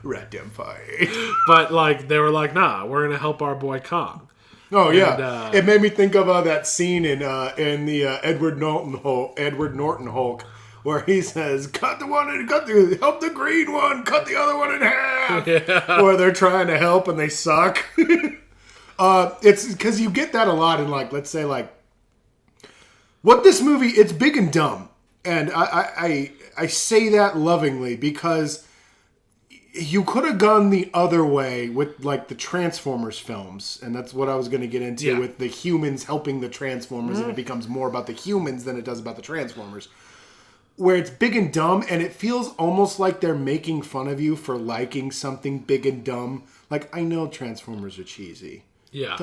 random fight. But they were like, nah, we're gonna help our boy Kong. Oh yeah, it made me think of that scene in the Edward Norton Hulk, where he says, help the green one, cut the other one in half. Yeah. Where they're trying to help and they suck. It's because you get that a lot in, let's say, what this movie, it's big and dumb. And I say that lovingly, because you could have gone the other way with, the Transformers films. And that's what I was going to get into with the humans helping the Transformers. And it becomes more about the humans than it does about the Transformers. Where it's big and dumb, and it feels almost like they're making fun of you for liking something big and dumb. I know Transformers are cheesy. Yeah.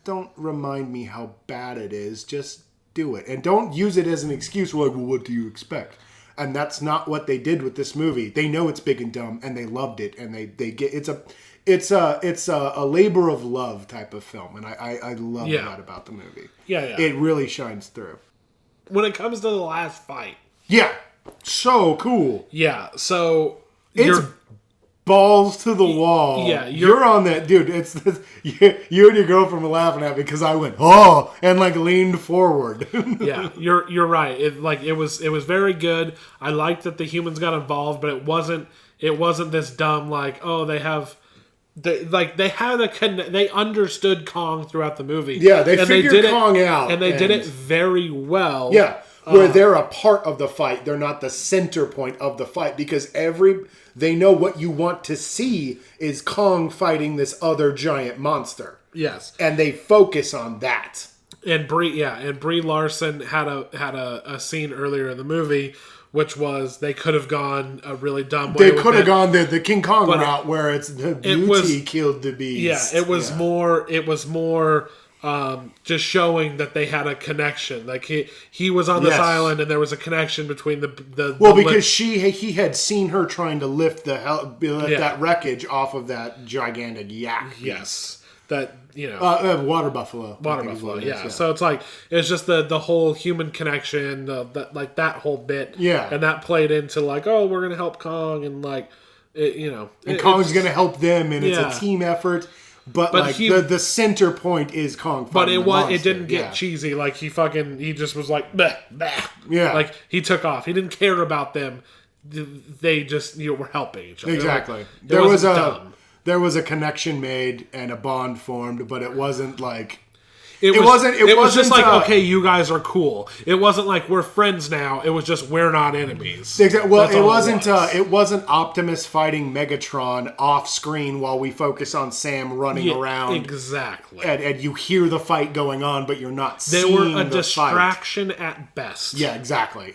Don't remind me how bad it is. Just do it. And don't use it as an excuse. Well, what do you expect? And that's not what they did with this movie. They know it's big and dumb, and they loved it. And they get it's a labor of love type of film, and I love that about the movie. Yeah. It really shines through. When it comes to the last fight. Yeah, so cool. Yeah, so it's balls to the wall. Yeah, you're on that, dude. You and your girlfriend were laughing at me because I went and leaned forward. Yeah, you're right. It was very good. I liked that the humans got involved, but it wasn't this dumb they understood Kong throughout the movie. Yeah, they figured Kong out, and they did it very well. Yeah. Where they're a part of the fight. They're not the center point of the fight, because they know what you want to see is Kong fighting this other giant monster. Yes. And they focus on that. And Brie Larson had a scene earlier in the movie, which was they could have gone a really dumb way. They could have gone the King Kong route, where it's the beauty killed the beast. Yeah, it was more just showing that they had a connection. He was on this island, and there was a connection between because he had seen her trying to lift that wreckage off of that gigantic yak. Yes, that water buffalo. Yeah. So it's just the whole human connection, that whole bit. Yeah, and that played into we're gonna help Kong, and and Kong's gonna help them, and it's a team effort. But the center point is Kong. But it didn't get cheesy. He just was bah, bah. Yeah. He took off. He didn't care about them. They just were helping each other. Exactly. There was a connection made and a bond formed, but it wasn't It was just like, okay, you guys are cool. It wasn't like we're friends now. It was just we're not enemies. Exactly. Well, it wasn't Optimus fighting Megatron off screen while we focus on Sam running around. Exactly. And you hear the fight going on, but you're not seeing the fight. They were a distraction at best. Yeah, exactly.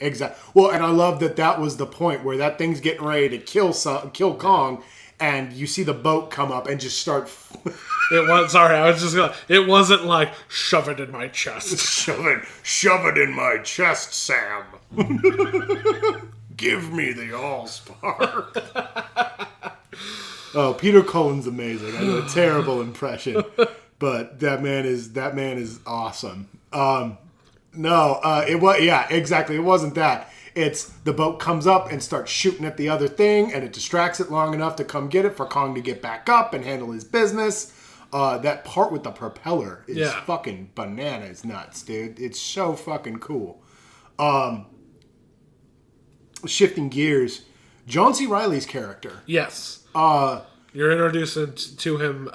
Well, and I love that was the point where that thing's getting ready to kill Kong, and you see the boat come up and just start. It wasn't like shove it in my chest. shove it in my chest, Sam. Give me the Allspark. Oh, Peter Cullen's amazing. I do a terrible impression, but that man is awesome. Exactly. It wasn't that. It's the boat comes up and starts shooting at the other thing, and it distracts it long enough to come get it for Kong to get back up and handle his business. That part with the propeller is fucking bananas nuts, dude. It's so fucking cool. Shifting gears, John C. Reilly's character. Yes. You're introduced to him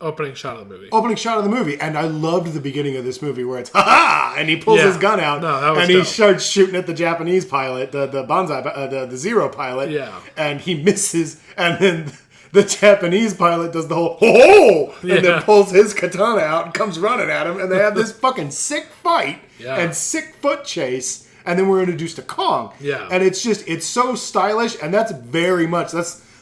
opening shot of the movie. Opening shot of the movie. And I loved the beginning of this movie where it's, ha-ha! And he pulls his gun out. And he starts shooting at the Japanese pilot, the the Zero pilot. Yeah. And he misses. And then the Japanese pilot does the whole, ho-ho! And then pulls his katana out and comes running at him. And they have this fucking sick fight and sick foot chase. And then we're introduced to Kong. Yeah. And it's so stylish. And that's very much,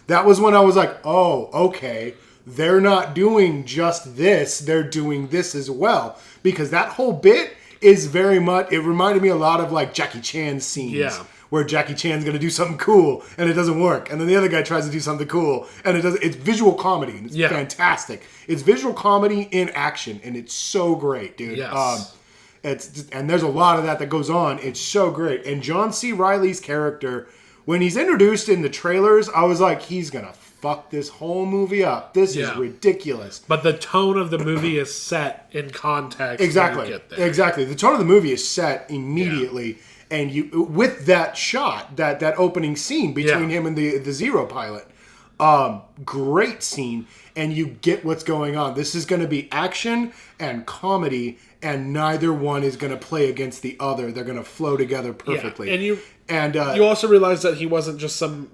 that was when I was like, oh, okay, they're not doing just this, they're doing this as well. Because that whole bit is very much, it reminded me a lot of like Jackie Chan's scenes. Where Jackie Chan's going to do something cool and it doesn't work. And then the other guy tries to do something cool and it doesn't. It's visual comedy and it's fantastic. It's visual comedy in action and it's so great, dude. Yes. And there's a lot of that goes on. It's so great. And John C. Reilly's character, when he's introduced in the trailers, I was like, he's going to fuck this whole movie up. This is ridiculous. But the tone of the movie is set in context. Exactly. When you get there. Exactly. The tone of the movie is set immediately. Yeah. And you, with that shot, that opening scene between him and the Zero pilot, great scene. And you get what's going on. This is going to be action and comedy, and neither one is going to play against the other. They're going to flow together perfectly. Yeah. And you also realize that he wasn't just some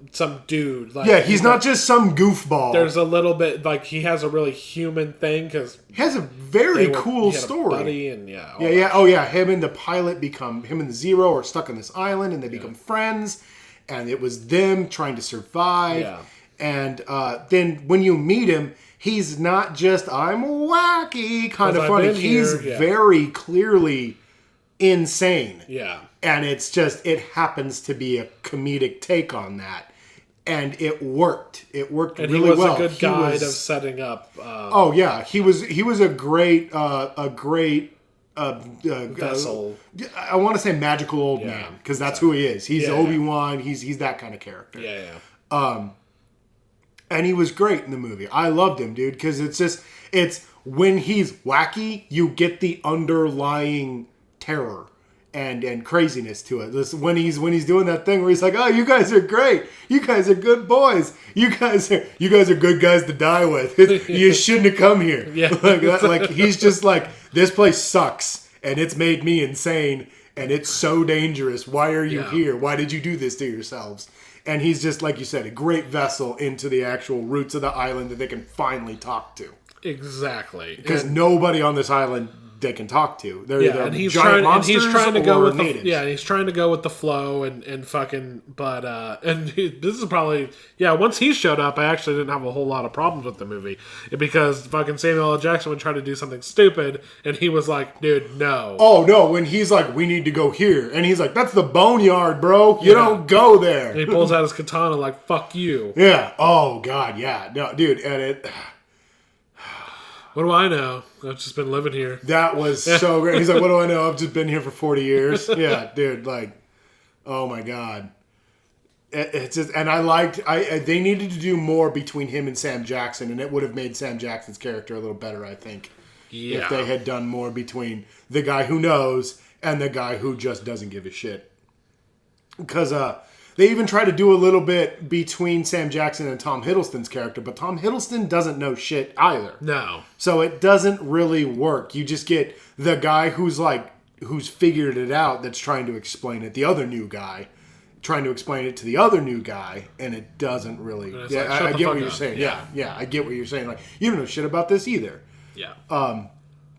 dude. Like, he's not just some goofball. There's a little bit, like, he has a really human thing, because he has a very cool story. Buddy and him and the pilot him and the Zero are stuck on this island, and they become friends, and it was them trying to survive. Yeah. And then when you meet him, he's not just, I'm wacky kind of funny. He's very clearly insane. Yeah. And it's just, it happens to be a comedic take on that. And it worked. It worked really well. And he was a good guide of setting up. He was a great vessel. I want to say magical old man, because that's who he is. He's Obi-Wan. He's that kind of character. Yeah. And he was great in the movie. I loved him, dude, because it's when he's wacky, you get the underlying terror and craziness to it. This, when he's doing that thing where he's like, "Oh, you guys are great. You guys are good boys. You guys are good guys to die with. You shouldn't have come here." Yeah. like he's just like, "This place sucks and it's made me insane and it's so dangerous. Why are you here? Why did you do this to yourselves?" And he's just, like you said, a great vessel into the actual roots of the island that they can finally talk to. Exactly. Because nobody on this island they can talk to. They're either and he's giant trying, monsters and he's trying to go with natives. he's trying to go with the flow and fucking, but this is probably, once he showed up, I actually didn't have a whole lot of problems with the movie, because fucking Samuel L. Jackson would try to do something stupid, and he was like, dude, no. Oh, no, when he's like, we need to go here, and he's like, that's the boneyard, bro. You don't go there. And he pulls out his katana like, fuck you. Yeah. Oh, God, yeah. No, dude, and it... What do I know? I've just been living here. That was so great. He's like, what do I know? I've just been here for 40 years. Yeah, dude, like, oh my God. It's just, and they needed to do more between him and Sam Jackson, and it would have made Sam Jackson's character a little better, I think. Yeah. If they had done more between the guy who knows and the guy who just doesn't give a shit. Because They even try to do a little bit between Sam Jackson and Tom Hiddleston's character, but Tom Hiddleston doesn't know shit either. No. So it doesn't really work. You just get the guy who's figured it out that's trying to explain it. The other new guy trying to explain it to the other new guy, and it doesn't really... Yeah, like, I get what you're saying. Yeah, I get what you're saying. Like, you don't know shit about this either. Yeah.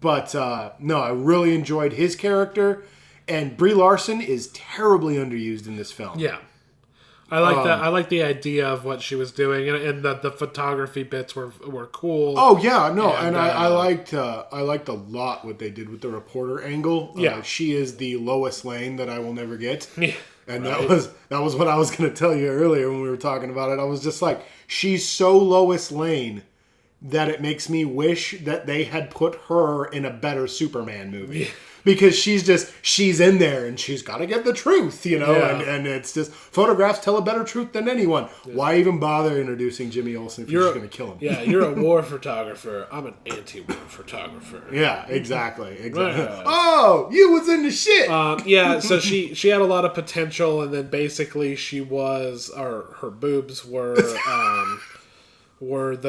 But no, I really enjoyed his character, and Brie Larson is terribly underused in this film. Yeah. I like that. I like the idea of what she was doing, and the photography bits were cool. Oh yeah, no, and I liked a lot what they did with the reporter angle. Yeah, she is the Lois Lane that I will never get. Yeah, and that was what I was going to tell you earlier when we were talking about it. I was just like, she's so Lois Lane that it makes me wish that they had put her in a better Superman movie. Yeah. Because she's in there and she's got to get the truth, you know, and it's just, photographs tell a better truth than anyone. Yeah. Why even bother introducing Jimmy Olsen if you're just going to kill him? Yeah, you're a war photographer. I'm an anti-war photographer. Yeah, exactly. Oh, you was in the shit. Yeah, so she had a lot of potential, and then basically she was, or her boobs were what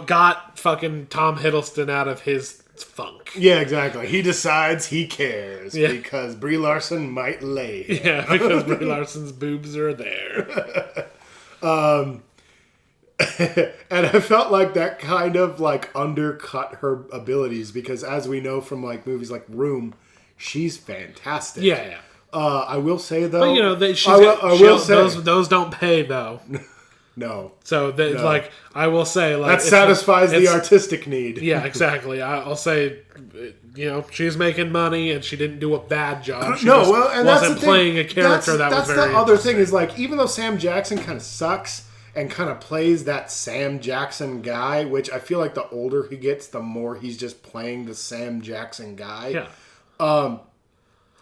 got fucking Tom Hiddleston out of his funk. Yeah, exactly. He decides he cares because Brie Larson might lay. Yeah, because Brie Larson's boobs are there. And I felt like that kind of like undercut her abilities because, as we know from like movies like Room, she's fantastic. Yeah. I will say though, but you know, those don't pay though. No. So, like, I will say... like that satisfies the artistic need. Yeah, exactly. I'll say, you know, she's making money and she didn't do a bad job. She wasn't playing a character that was very... That's the other thing is, like, even though Sam Jackson kind of sucks and kind of plays that Sam Jackson guy, which I feel like the older he gets, the more he's just playing the Sam Jackson guy. Yeah.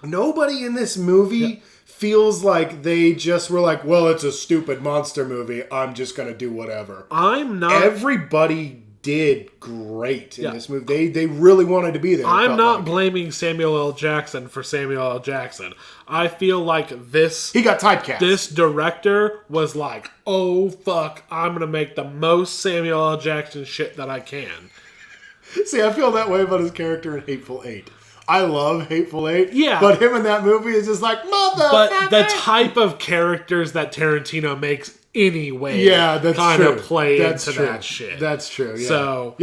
Nobody in this movie... feels like they just were like, well, it's a stupid monster movie. I'm just going to do whatever. I'm not... Everybody did great in this movie. They really wanted to be there. I'm not blaming Samuel L. Jackson for Samuel L. Jackson. I feel like this... He got typecast. This director was like, oh, fuck, I'm going to make the most Samuel L. Jackson shit that I can. See, I feel that way about his character in Hateful Eight. I love Hateful Eight. Yeah. But him in that movie is just like, motherfucker. But the type of characters that Tarantino makes anyway that's kind true. of play that's into true. that shit. That's true, yeah. So,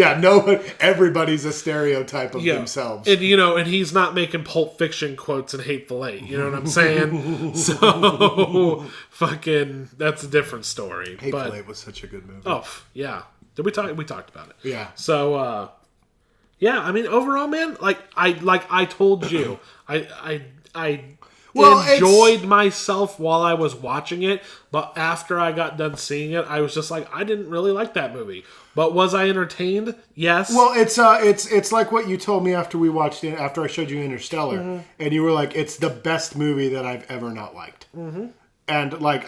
everybody's a stereotype of themselves. And, you know, and he's not making Pulp Fiction quotes in Hateful Eight. You know what I'm saying? So, fucking, that's a different story. Hateful Eight was such a good movie. Oh, yeah. We talked about it. Yeah. So, yeah, I mean, overall, man, I told you, I enjoyed myself while I was watching it, but after I got done seeing it, I was just like, I didn't really like that movie. But was I entertained? Yes. Well, it's like what you told me after I showed you Interstellar, and you were like, it's the best movie that I've ever not liked. Mm-hmm. And like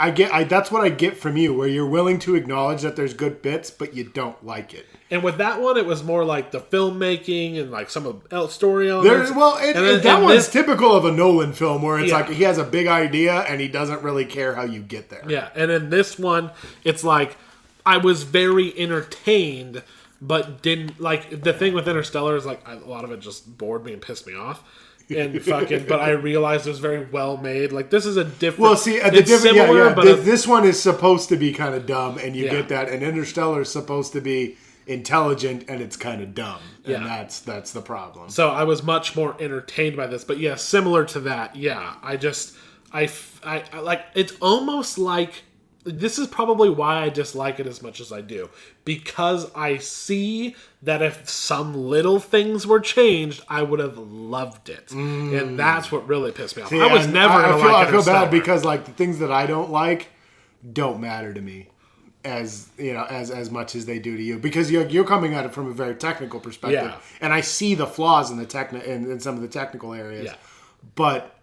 that's what I get from you, where you're willing to acknowledge that there's good bits, but you don't like it. And with that one, it was more like the filmmaking and like some of the story elements. That one's typical of a Nolan film, where it's like he has a big idea and he doesn't really care how you get there. Yeah, and in this one, it's like I was very entertained, but didn't like the thing with Interstellar is like a lot of it just bored me and pissed me off. And fucking, but I realized it was very well made. Like this is a different. Well, see, this one is supposed to be kind of dumb, and you get that. And Interstellar is supposed to be intelligent, and it's kind of dumb, and that's the problem. So I was much more entertained by this, but yeah, similar to that. Yeah, I like it's almost like. This is probably why I dislike it as much as I do. Because I see that if some little things were changed, I would have loved it. And that's what really pissed me off. I was never going to like it. I feel bad because like the things that I don't like don't matter to me as much as they do to you. Because you're coming at it from a very technical perspective. Yeah. And I see the flaws in in some of the technical areas. Yeah. But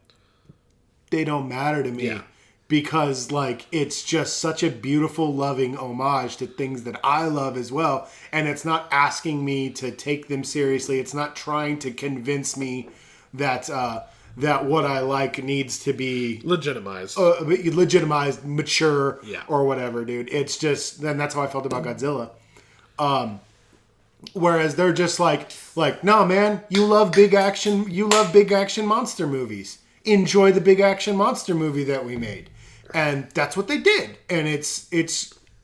they don't matter to me. Yeah. Because, like, it's just such a beautiful, loving homage to things that I love as well. And it's not asking me to take them seriously. It's not trying to convince me that that what I like needs to be legitimized, mature, or whatever, dude. It's just, and that's how I felt about Godzilla. Whereas they're just like, no, man, you love big action monster movies. Enjoy the big action monster movie that we made, and that's what they did, and it's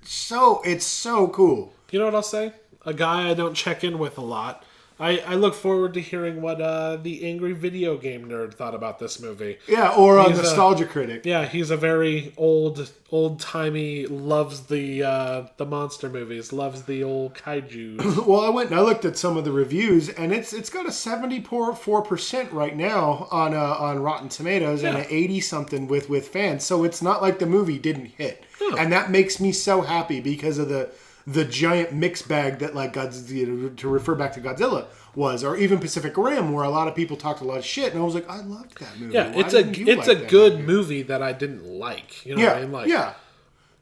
so cool. You know what I'll say? A guy I don't check in with a lot. I look forward to hearing what the angry video game nerd thought about this movie. Yeah, or a nostalgia critic. Yeah, he's a very old-timey, loves the monster movies, loves the old kaiju. Well, I went and I looked at some of the reviews, and it's got a 74% right now on Rotten Tomatoes and an 80-something with fans. So it's not like the movie didn't hit. And that makes me so happy because of the giant mix bag that, like, Godzilla, to refer back to Godzilla, was, or even Pacific Rim, where a lot of people talked a lot of shit, and I was like, I loved that movie. Yeah, it's a good movie that I didn't like. You know what I mean? Like, yeah.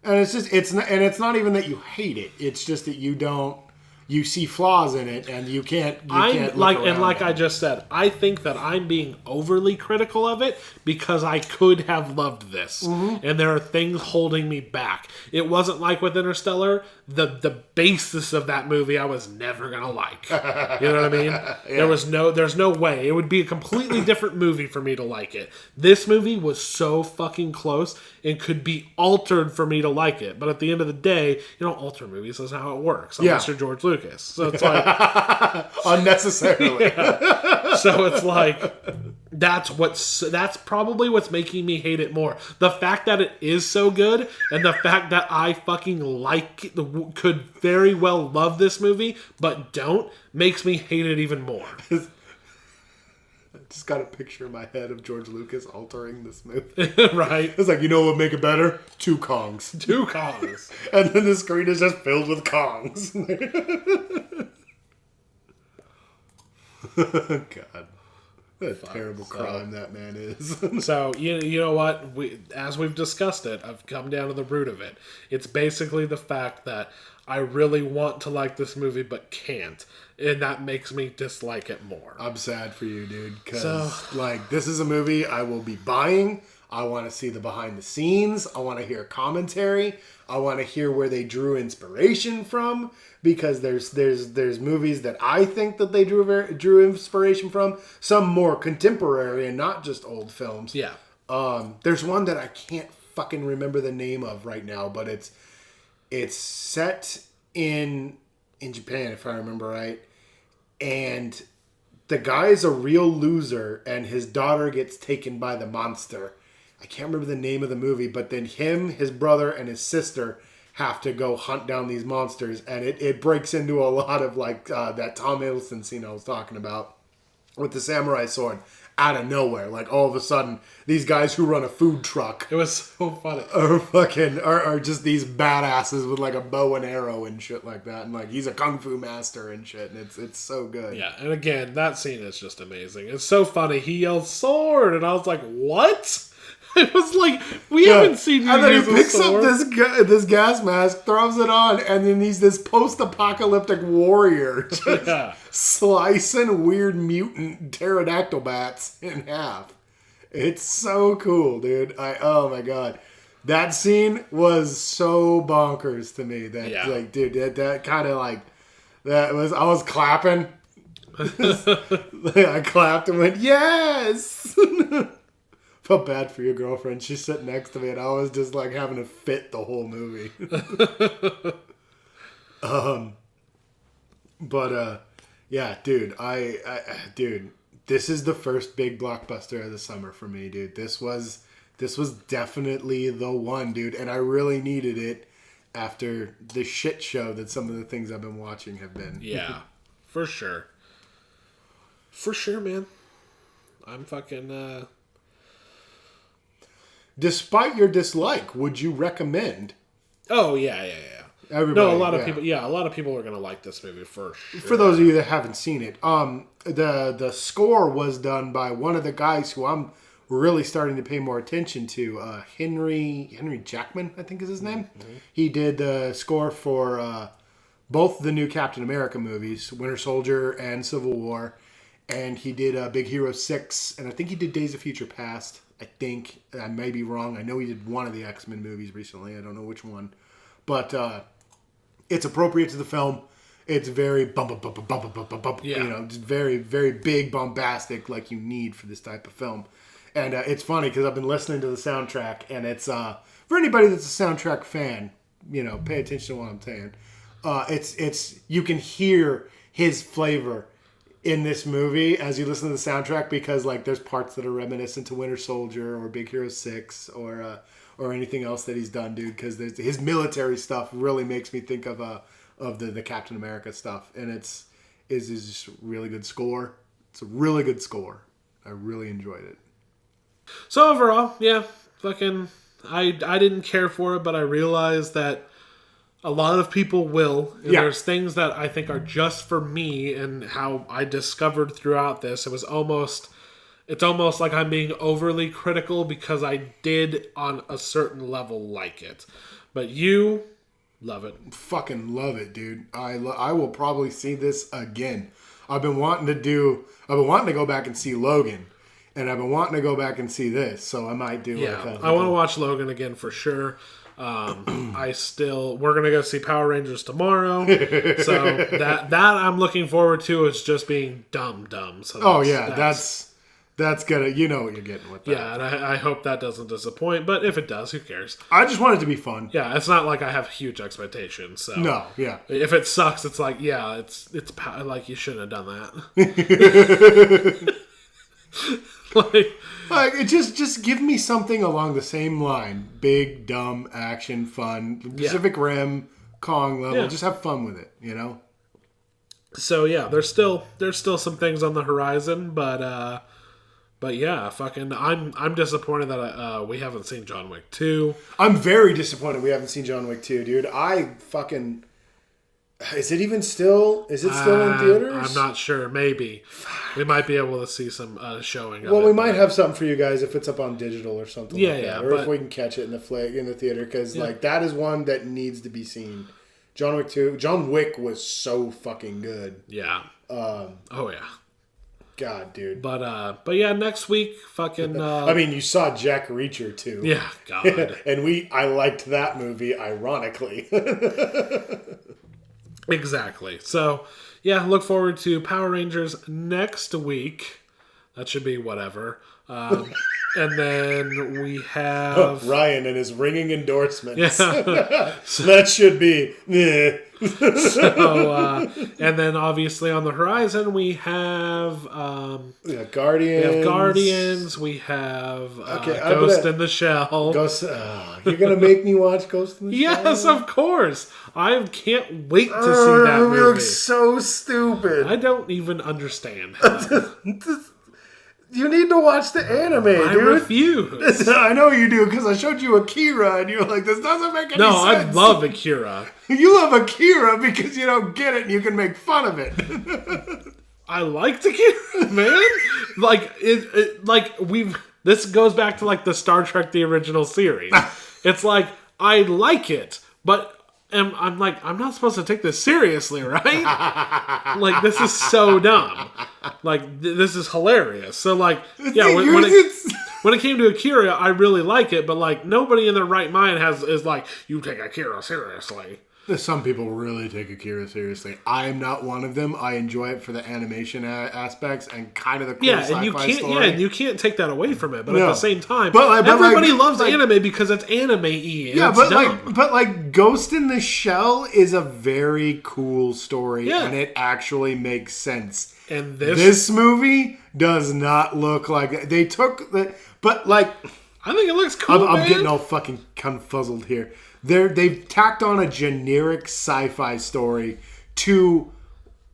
And it's not even that you hate it. It's just that you see flaws in it, and you can't like I just said, I think that I'm being overly critical of it because I could have loved this, and there are things holding me back. It wasn't like with Interstellar, the basis of that movie I was never gonna like. You know what I mean? Yeah. There's no way. It would be a completely different movie for me to like it. This movie was so fucking close and could be altered for me to like it. But at the end of the day, alter movies is how it works. Unless you're George Lucas. So it's like unnecessarily. Yeah. So it's like that's probably what's making me hate it more. The fact that it is so good, and the fact that I fucking could very well love this movie, but don't, makes me hate it even more. I just got a picture in my head of George Lucas altering this movie. Right. It's like, what would make it better? 2 Kongs. 2 Kongs. And then the screen is just filled with Kongs. God. What a terrible crime that man is. So, you know what? As we've discussed it, I've come down to the root of it. It's basically the fact that I really want to like this movie but can't. And that makes me dislike it more. I'm sad for you, dude. Because, this is a movie I will be buying. I want to see the behind the scenes. I want to hear commentary. I want to hear where they drew inspiration from. Because there's movies that I think that they drew inspiration from. Some more contemporary and not just old films. Yeah. There's one that I can't fucking remember the name of right now. But it's set in Japan, if I remember right. And the guy is a real loser, and his daughter gets taken by the monster. I can't remember the name of the movie, but then him, his brother, and his sister have to go hunt down these monsters, and it breaks into a lot of that Tom Hiddleston scene I was talking about with the samurai sword. Out of nowhere, all of a sudden, these guys who run a food truck, it was so funny, are just these badasses with a bow and arrow and shit like that, and he's a kung fu master and shit, and it's so good. Yeah, and again, that scene is just amazing. It's so funny. He yells sword, and I was like, what? It was like, we haven't seen you and then use he picks a sword. up this gas mask, throws it on, and then he's this post-apocalyptic warrior just slicing weird mutant pterodactyl bats in half. It's so cool, dude. Oh my god. That scene was so bonkers to me. That kind of that was, I was clapping. I clapped and went, yes! Felt bad for your girlfriend. She's sitting next to me, and I was just having a fit the whole movie. Yeah, dude. Dude, this is the first big blockbuster of the summer for me, dude. This was definitely the one, dude, and I really needed it after the shit show that some of the things I've been watching have been. Yeah, for sure. For sure, man. I'm fucking. Despite your dislike, would you recommend? Oh, yeah. Everybody, a lot of people are going to like this movie for sure. For those of you that haven't seen it, the score was done by one of the guys who I'm really starting to pay more attention to. Henry Jackman, I think is his name. Mm-hmm. He did the score for both the new Captain America movies, Winter Soldier and Civil War. and he did Big Hero 6, and I think he did Days of Future Past. I think. I may be wrong. I know he did one of the X-Men movies recently. I don't know which one. But it's appropriate to the film. It's very bump, yeah. Just very, very big, bombastic, like you need for this type of film. And it's funny because I've been listening to the soundtrack, and it's for anybody that's a soundtrack fan, pay attention to what I'm saying. It's you can hear his flavor in this movie as you listen to the soundtrack, because like there's parts that are reminiscent to Winter Soldier or Big Hero 6 or anything else that he's done, dude. Because his military stuff really makes me think of the Captain America stuff, and it's just a really good score. It's a really good score. I really enjoyed it. So overall, yeah, I didn't care for it, but I realized that a lot of people will. And there's things that I think are just for me, and how I discovered throughout this. It's almost like I'm being overly critical because I did on a certain level like it. But you love it. Fucking love it, dude. I will probably see this again. I've been wanting to go back and see Logan. And I've been wanting to go back and see this, so I might do. I want to watch Logan again for sure. We're gonna go see Power Rangers tomorrow, so that I'm looking forward to. Is just being dumb. So that's gonna, what you're getting with that. Yeah, and I hope that doesn't disappoint. But if it does, who cares? I just want it to be fun. Yeah, it's not like I have huge expectations. So no, yeah. If it sucks, it's like it's like you shouldn't have done that. like it just give me something along the same line. Big, dumb, action, fun. Pacific Rim, Kong level. Yeah. Just have fun with it, So yeah, there's still some things on the horizon, but yeah, I'm disappointed that we haven't seen John Wick 2. I'm very disappointed we haven't seen John Wick 2, dude. Is it still in theaters? I'm not sure. Maybe. We might be able to see some showing of it. Well, we might have something for you guys if it's up on digital or something like that. Yeah, or if we can catch it in the theater, because that is one that needs to be seen. John Wick 2. John Wick was so fucking good. Yeah. Oh, yeah. God, dude. But yeah, next week, you saw Jack Reacher too. Yeah, God. And I liked that movie, ironically. Exactly. So, yeah, look forward to Power Rangers next week. That should be whatever. And then we have Ryan and his ringing endorsements. Yeah. That should be. So, and then obviously on the horizon we have Guardians. We have Guardians. We have Ghost in the Shell. You're gonna make me watch Ghost in the Shell? Yes, of course. I can't wait to see that movie. It looks so stupid. I don't even understand how. You need to watch the anime, dude. I refuse. I know you do, because I showed you Akira, and you're like, this doesn't make any sense. No, I love Akira. You love Akira because you don't get it, and you can make fun of it. I liked Akira, man. This goes back to like the Star Trek, the original series. It's like, I like it, but I'm like, I'm not supposed to take this seriously, right? Like, this is so dumb. Like, this is hilarious. So, like, yeah, when it came to Akira, I really like it, but, like, nobody in their right mind is like, you take Akira seriously. Some people really take Akira seriously. I am not one of them. I enjoy it for the animation aspects and kind of the cool sci-fi story. Yeah, and you can't take that away from it. But at the same time, everybody loves anime because it's anime-y. Yeah, but Ghost in the Shell is a very cool story, and it actually makes sense. And this movie does not look like they took the. But like, I think it looks cool. I'm getting all fucking confuzzled here. They've tacked on a generic sci-fi story to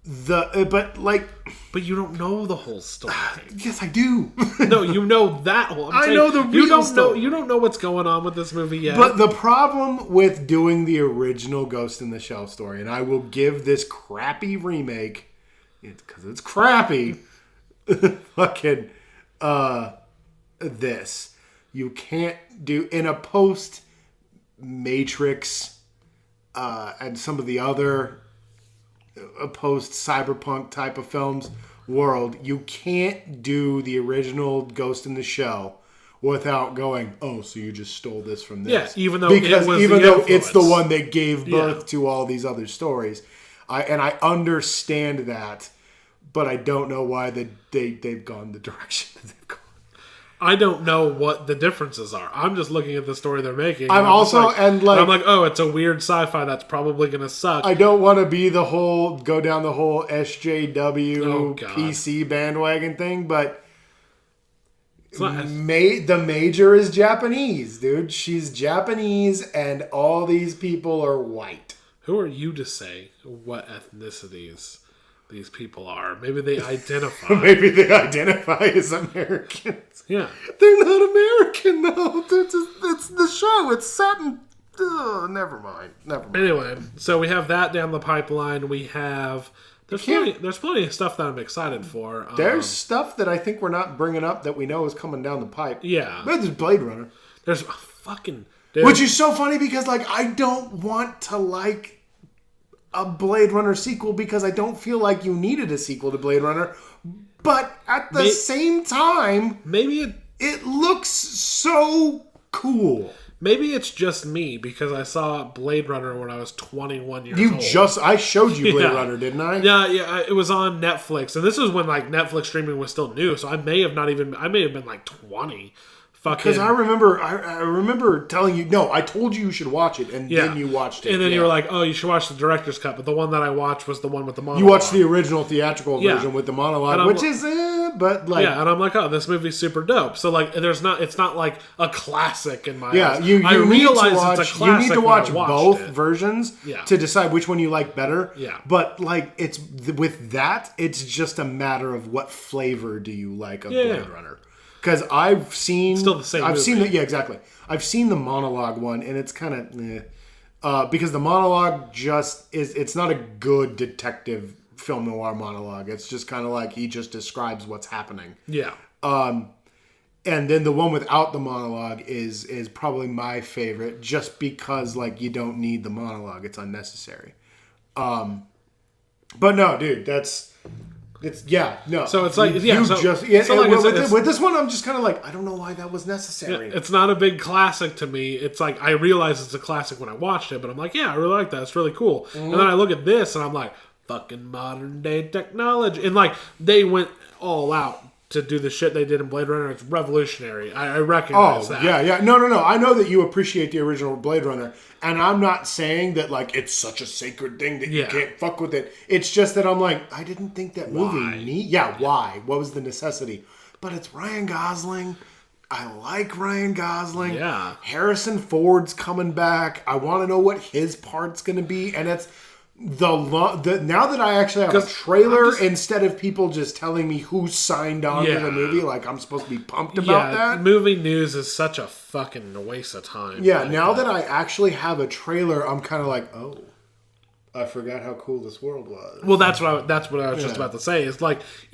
the but you don't know the whole story. Yes, I do. No, you know that whole. I know the real story. You don't know what's going on with this movie yet. But the problem with doing the original Ghost in the Shell story, and I will give this crappy remake, because it's crappy. Fucking this you can't do in a post. Matrix and some of the other post cyberpunk type of films world, you can't do the original Ghost in the Shell without going, oh, so you just stole this from this. Yeah, even though it's the one that gave birth to all these other stories. I understand that, but I don't know why they've gone the direction that they've gone. I don't know what the differences are. I'm just looking at the story they're making. I'm like, oh, it's a weird sci-fi that's probably going to suck. I don't want to be go down the whole SJW PC bandwagon thing, but the Major is Japanese, dude. She's Japanese, and all these people are white. Who are you to say what ethnicities these people are? Maybe they identify. Maybe they identify as Americans. Yeah. They're not American, though. It's the show. It's set in... never mind. Anyway, so we have that down the pipeline. We have... There's plenty of stuff that I'm excited for. There's stuff that I think we're not bringing up that we know is coming down the pipe. Yeah. But there's Blade Runner. There's fucking... Which is so funny because, I don't want to like a Blade Runner sequel because I don't feel like you needed a sequel to Blade Runner. But at the same time, maybe it looks so cool. Maybe it's just me because I saw Blade Runner when I was 21 years old. I showed you Blade Runner, didn't I? Yeah, it was on Netflix, and this was when Netflix streaming was still new. So I may have been 20. Because I remember telling you, no, I told you should watch it, and then you watched it. And then you were like, oh, you should watch the director's cut. But the one that I watched was the one with the monologue. You watched the original theatrical version with the monologue, which is, but yeah, and I'm like, oh, this movie's super dope. So it's not like a classic in my eyes. Yeah, you need to watch both versions to decide which one you like better. Yeah. But it's with that, it's just a matter of what flavor do you like of Blade Runner. Because I've seen... Still the same movie. Seen it, yeah, exactly. I've seen the monologue one, and it's kind of... because the monologue just is... It's not a good detective film noir monologue. It's just kind of he just describes what's happening. Yeah. And then the one without the monologue is probably my favorite, just because, you don't need the monologue. It's unnecessary. But no, dude, that's... no. So it's with this one, I'm just kind of I don't know why that was necessary. It's not a big classic to me. It's I realize it's a classic when I watched it, but I'm like, yeah, I really like that. It's really cool. Mm-hmm. And then I look at this and I'm like, fucking modern day technology. And they went all out to do the shit they did in Blade Runner. It's revolutionary. I recognize that. Yeah. No. I know that you appreciate the original Blade Runner, and I'm not saying that it's such a sacred thing that you can't fuck with it. It's just that I'm I didn't think that movie why? What was the necessity? But it's Ryan Gosling. I like Ryan Gosling. Yeah. Harrison Ford's coming back. I want to know what his part's going to be, and it's now that I actually have a trailer instead of people just telling me who signed on to the movie, I'm supposed to be pumped about that. Movie news is such a fucking waste of time. Yeah, now that I actually have a trailer, I'm kind of oh, I forgot how cool this world was. Well, that's what I was just about to say. It's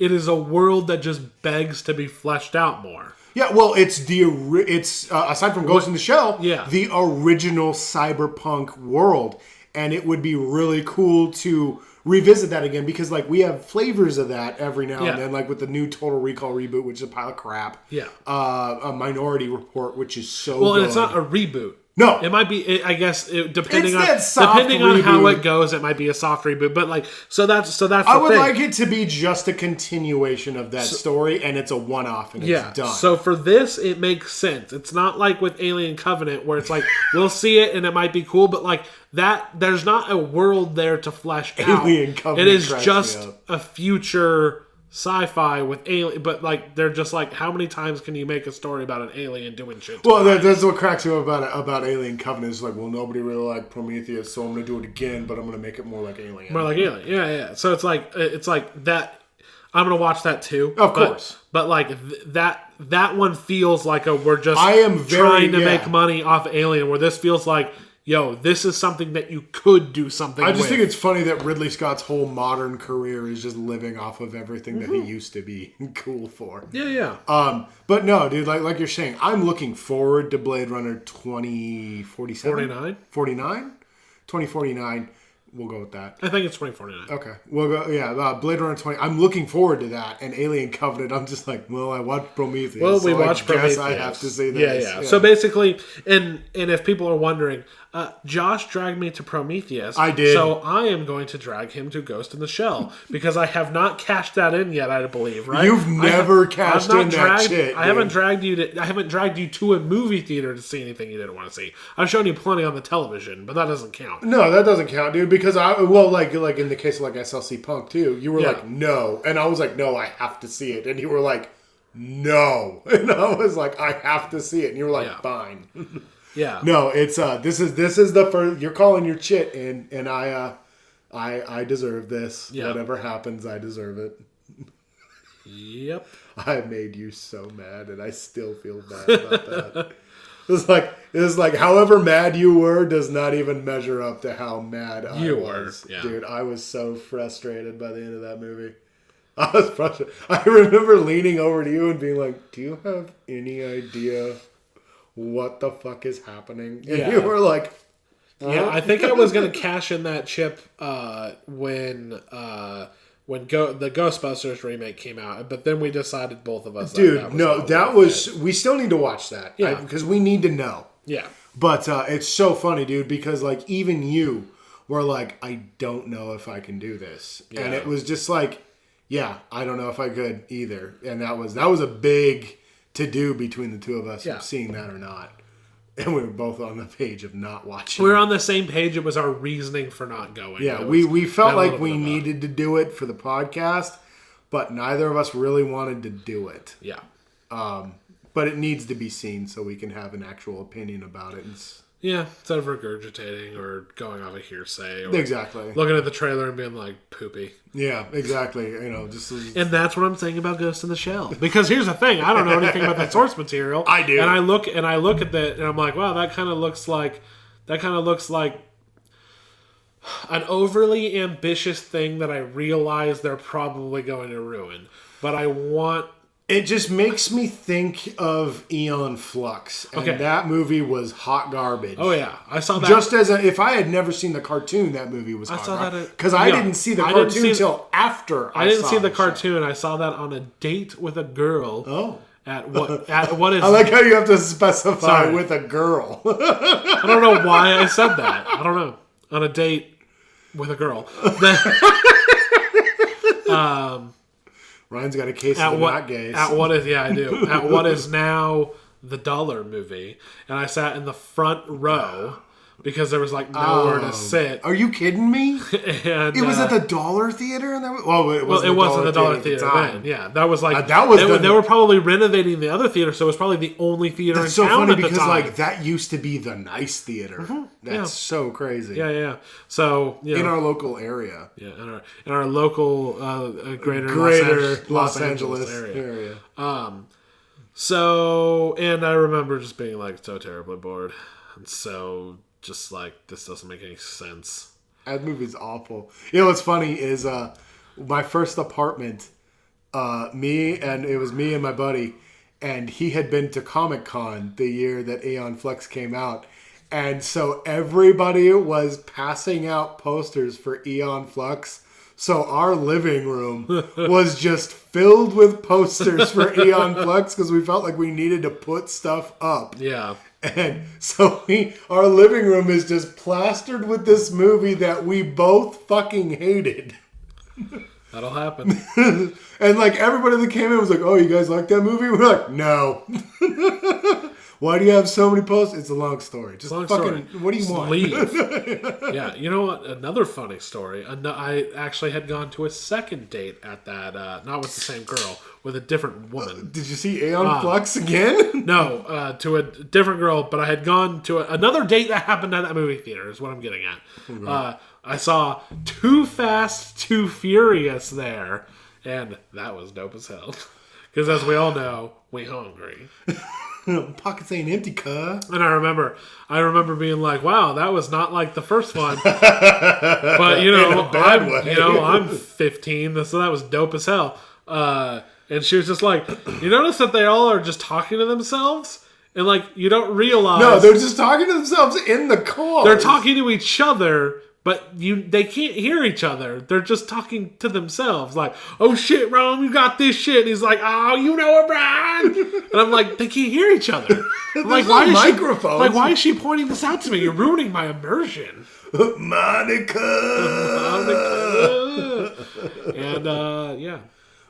it is a world that just begs to be fleshed out more. Yeah, well, it's aside from Ghost in the Shell, the original cyberpunk world. And it would be really cool to revisit that again because, we have flavors of that every now and then, with the new Total Recall reboot, which is a pile of crap. Yeah. A Minority Report, which is so good. And it's not a reboot. No. It might be, I guess, depending on reboot. how it goes, it might be a soft reboot. But, so that's I would like it to be just a continuation of that story, and it's a one-off, and it's done. So for this, it makes sense. It's not like with Alien Covenant, where it's we'll see it, and it might be cool, but, there's not a world there to flesh out. Alien Covenant it is just a future sci-fi with alien, but they're just how many times can you make a story about an alien doing shit? Well, that's what cracks me up about Alien Covenant is well, nobody really liked Prometheus, so I'm going to do it again, but I'm going to make it more like Alien. More like Alien, yeah. So it's that. I'm going to watch that too, of course. But that one feels we're just trying to make money off Alien, where this feels yo, this is something that you could do something with. I just think it's funny that Ridley Scott's whole modern career is just living off of everything that he used to be cool for. Yeah. But no, dude, like you're saying, I'm looking forward to Blade Runner 2047. 49? 2049? We'll go with that. I think it's 2049. Okay. We'll go, yeah, Blade Runner 20. I'm looking forward to that. And Alien Covenant, I'm just like, well, I watched Prometheus. Well, we watched Prometheus. I have to see this. Yeah. So basically, and if people are wondering, Josh dragged me to Prometheus. I did. So I am going to drag him to Ghost in the Shell because I have not cashed that in yet, I believe, right? You've never cashed in that shit. I haven't dragged you to a movie theater to see anything you didn't want to see. I've shown you plenty on the television, but that doesn't count. No, that doesn't count, dude, because like in the case of like SLC Punk too, you were like, no. And I was like, no, I have to see it. And you were like, no. And I was like, I have to see it. And you were like, fine. Yeah. No, it's this is the first. You're calling your chit, and I deserve this. Yeah. Whatever happens, I deserve it. Yep. I made you so mad, and I still feel bad about that. It's like however mad you were does not even measure up to how mad I was. Yeah. Dude, I was so frustrated by the end of that movie. I was frustrated. I remember leaning over to you and being like, "Do you have any idea what the fuck is happening?" And you were like, "Yeah, I think I was gonna cash in that chip when the Ghostbusters remake came out, but then we decided both of us, dude, we still need to watch that, because we need to know." Yeah, but it's so funny, dude, because like even you were like, "I don't know if I can do this," and it was just like, "Yeah, I don't know if I could either," and that was a big to do between the two of us, seeing that or not. And we were both on the page of not watching. We were on the same page. It was our reasoning for not going. Yeah, we felt like we needed to do it for the podcast, but neither of us really wanted to do it. Yeah. But it needs to be seen so we can have an actual opinion about it. Instead of regurgitating or going off a hearsay. Or exactly. Looking at the trailer and being like, poopy. Yeah, exactly. And that's what I'm saying about Ghost in the Shell. Because here's the thing. I don't know anything about the source material. I do. And I look at that and I'm like, wow, that kind of looks like an overly ambitious thing that I realize they're probably going to ruin. But I want... It just makes me think of Aeon Flux, and that movie was hot garbage. Oh yeah, I saw that. Just as if I had never seen the cartoon, that movie was hot garbage. Because I didn't see the cartoon until after. I didn't see the cartoon. I saw that on a date with a girl. Oh. At what is? I like how you have to specify with a girl. I don't know why I said that. I don't know. On a date with a girl. Ryan's got a case of not gays. I do. At what is now the Dollar Movie. And I sat in the front row because there was like nowhere to sit. Are you kidding me? And it was at the Dollar Theater? And it wasn't the Dollar Theater then. Yeah, that was like... they were probably renovating the other theater, so it was probably the only theater in town at the time. That's so funny because like that used to be the nice theater. Mm-hmm. That's so crazy. Yeah. So in our local area. Yeah, in our local greater Los Angeles area. So, and I remember just being like so terribly bored, and so just like this doesn't make any sense. That movie's awful. You know what's funny is my first apartment. It was me and my buddy, and he had been to Comic-Con the year that Aeon Flux came out. And so everybody was passing out posters for Aeon Flux. So our living room was just filled with posters for Aeon Flux because we felt like we needed to put stuff up. Yeah. And so our living room is just plastered with this movie that we both fucking hated. That'll happen. And like everybody that came in was like, "Oh, you guys like that movie?" We're like, "No." Why do you have so many posters? It's a long story. Just long fucking story. What do you want? Leave. Yeah, you know what? Another funny story. I actually had gone to a second date at that, not with the same girl, with a different woman. Did you see Aeon Flux again? No, to a different girl, but I had gone to another date that happened at that movie theater is what I'm getting at. Okay. I saw Too Fast, Too Furious there, and that was dope as hell. Because as we all know, we hungry. Pockets ain't empty, cuh. And I remember being like, "Wow, that was not like the first one." But I'm 15, so that was dope as hell. And she was just like, "You notice that they all are just talking to themselves, and like you don't realize." No, they're just talking to themselves in the car. They're talking to each other, But they can't hear each other. They're just talking to themselves. Like, oh shit, Rome, you got this shit. And he's like, oh, you know it, Brian. And I'm like, they can't hear each other. I'm like, why is she pointing this out to me? You're ruining my immersion. Monica. And yeah.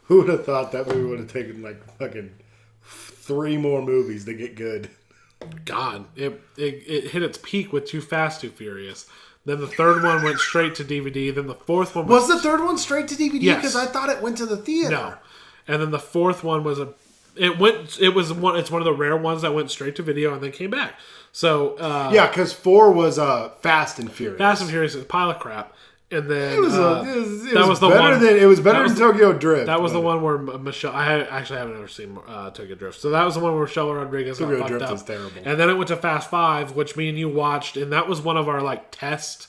Who would have thought that movie would have taken like fucking 3 more movies to get good? God, it hit its peak with Too Fast, Too Furious. Then the third one went straight to DVD. Then the fourth one was the third one straight to DVD? Yes. Because I thought it went to the theater. No, and then the fourth one was it's one of the rare ones that went straight to video and then came back. So yeah, because 4 was Fast and Furious. Fast and Furious is a pile of crap. And then it was better than Tokyo Drift. That was the one where Michelle. I haven't ever seen Tokyo Drift. So that was the one where Michelle Rodriguez got fucked up. Was terrible. And then it went to Fast 5, which me and you watched, and that was one of our like test.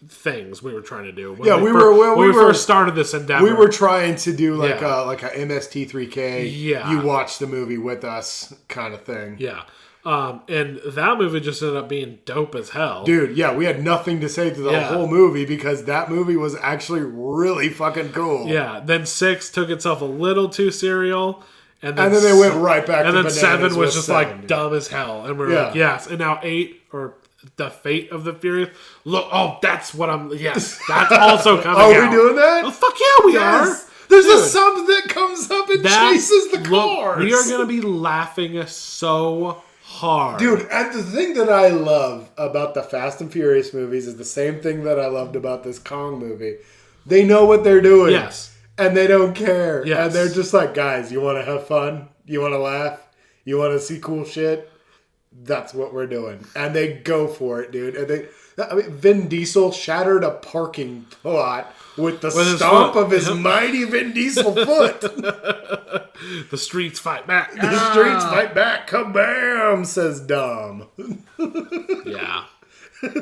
Things we were trying to do. When we first started this endeavor. We were trying to do like a MST3K. Yeah, you watch the movie with us kind of thing. Yeah. And that movie just ended up being dope as hell. Dude, yeah, we had nothing to say to the whole movie because that movie was actually really fucking cool. Yeah, then 6 took itself a little too serial. And then they went right back to bananas. And then 7 was just 7, like dumb as hell. And we're like, yes. And now 8, or The Fate of the Furious. Look, that's what that's also coming out. Are we doing that? Oh, fuck yeah, we are. There's a sub that comes up and chases the cars. We are going to be laughing so hard. Dude, and the thing that I love about the Fast and Furious movies is the same thing that I loved about this Kong movie. They know what they're doing. Yes. And they don't care. Yes. And they're just like, guys, you want to have fun? You want to laugh? You want to see cool shit? That's what we're doing. And they go for it, dude. And Vin Diesel shattered a parking lot with the stomp of his mighty Vin Diesel foot. The streets fight back. The streets fight back. Kabam, says Dom. Yeah.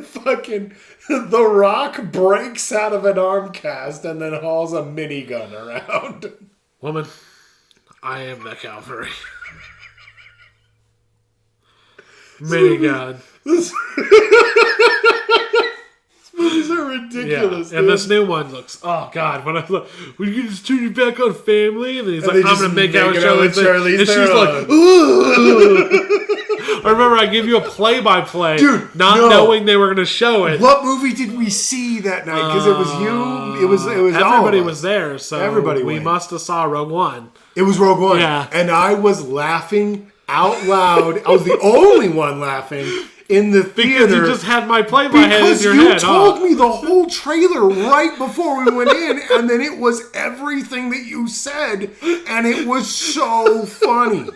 Fucking The Rock breaks out of an arm cast and then hauls a minigun around. Woman, I am the cavalry. Minigun. Movies are ridiculous. Yeah. And this new one looks, oh god, when I look, will you just turn your back on family? And then he's like, I'm gonna make out with Charlize. And she's like, ooh. I remember I gave you a play-by-play, dude, knowing they were gonna show it. What movie did we see that night? Because it was you. It was everybody was there, so we must have saw Rogue One. It was Rogue One. Yeah. And I was laughing out loud. I was the only one laughing in the theater. Because you just had my play-by-head in your head. Because you told me the whole trailer right before we went in, and then it was everything that you said, and it was so funny.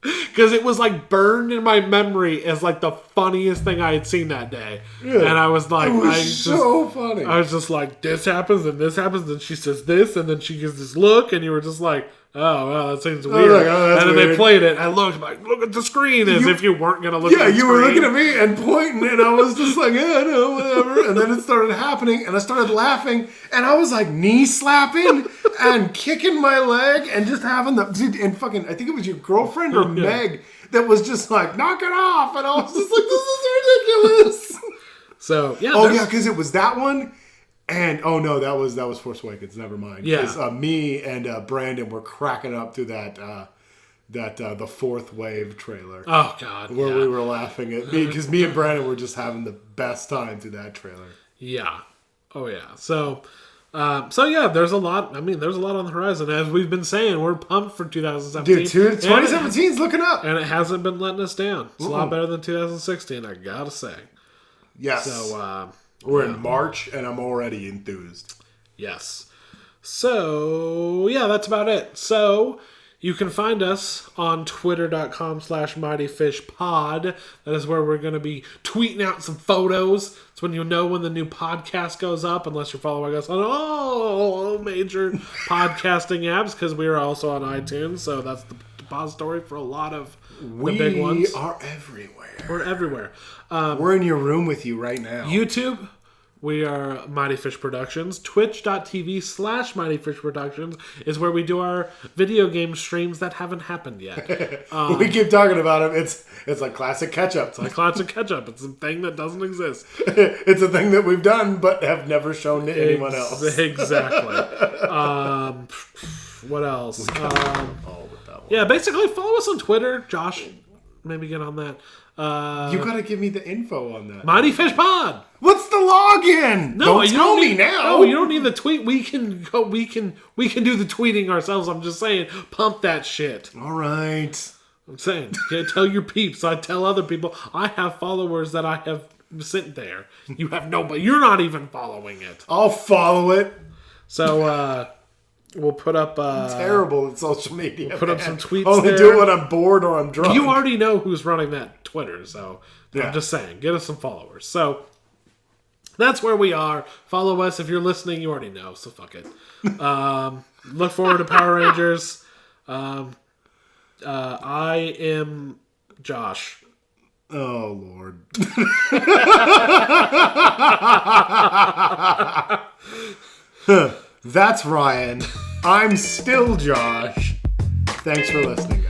Because it was like burned in my memory as like the funniest thing I had seen that day. Yeah. And I was like, it was so funny. I was just like, this happens and this happens, and she says this, and then she gives this look, and you were just like, oh, well, that seems weird. Like, oh, and then weird. They played it. I looked like, look at the screen, as if you weren't going to look at the screen. Yeah, you were looking at me and pointing, and I was just like, yeah, no, whatever. And then it started happening, and I started laughing, and I was like knee slapping and kicking my leg and just having and fucking, I think it was your girlfriend or Meg that was just like, knock it off. And I was just like, this is ridiculous. So, yeah. Oh, yeah, because it was that one. And that was Force Awakens. Never mind. Yeah. Because me and Brandon were cracking up through that the Fourth Wave trailer. Oh God. Where we were laughing at me because me and Brandon were just having the best time through that trailer. Yeah. Oh yeah. So yeah, there's a lot. I mean, there's a lot on the horizon. As we've been saying, we're pumped for 2017. Dude, 2017's looking up, and it hasn't been letting us down. It's a lot better than 2016. I gotta say. Yes. So. We're in March, and I'm already enthused. Yes. So, yeah, that's about it. So, you can find us on twitter.com/mightyfishpod. That is where we're going to be tweeting out some photos. It's when you'll know when the new podcast goes up, unless you're following us on all major podcasting apps, because we are also on iTunes, so that's the depository for a lot of the big ones. We are everywhere. We're everywhere. We're in your room with you right now. YouTube, We are Mighty Fish Productions. Twitch.tv/Mighty Fish Productions is where we do our video game streams that haven't happened yet. We keep talking about them. It's like classic catch-up. It's like classic catch-up. It's a thing that doesn't exist. It's a thing that we've done but have never shown to anyone else. Exactly. What else? Yeah, basically follow us on Twitter. Josh, maybe get on that. You gotta give me the info on that. Mighty Fish Pod. What's the login? No, don't tell me now. No, you don't need the tweet. We can go. We can do the tweeting ourselves. I'm just saying, pump that shit. All right. I'm saying, tell your peeps. I tell other people. I have followers that I have sent there. You have nobody. You're not even following it. I'll follow it. So we'll put up. Terrible at social media. We'll put up some tweets. Only there. do it when I'm bored or I'm drunk. You already know who's running that Twitter, so yeah. I'm just saying, get us some followers. So that's where we are. Follow us. If you're listening, you already know, so fuck it. Look forward to Power Rangers. I am Josh. Oh, Lord. That's Ryan. I'm still Josh. Thanks for listening.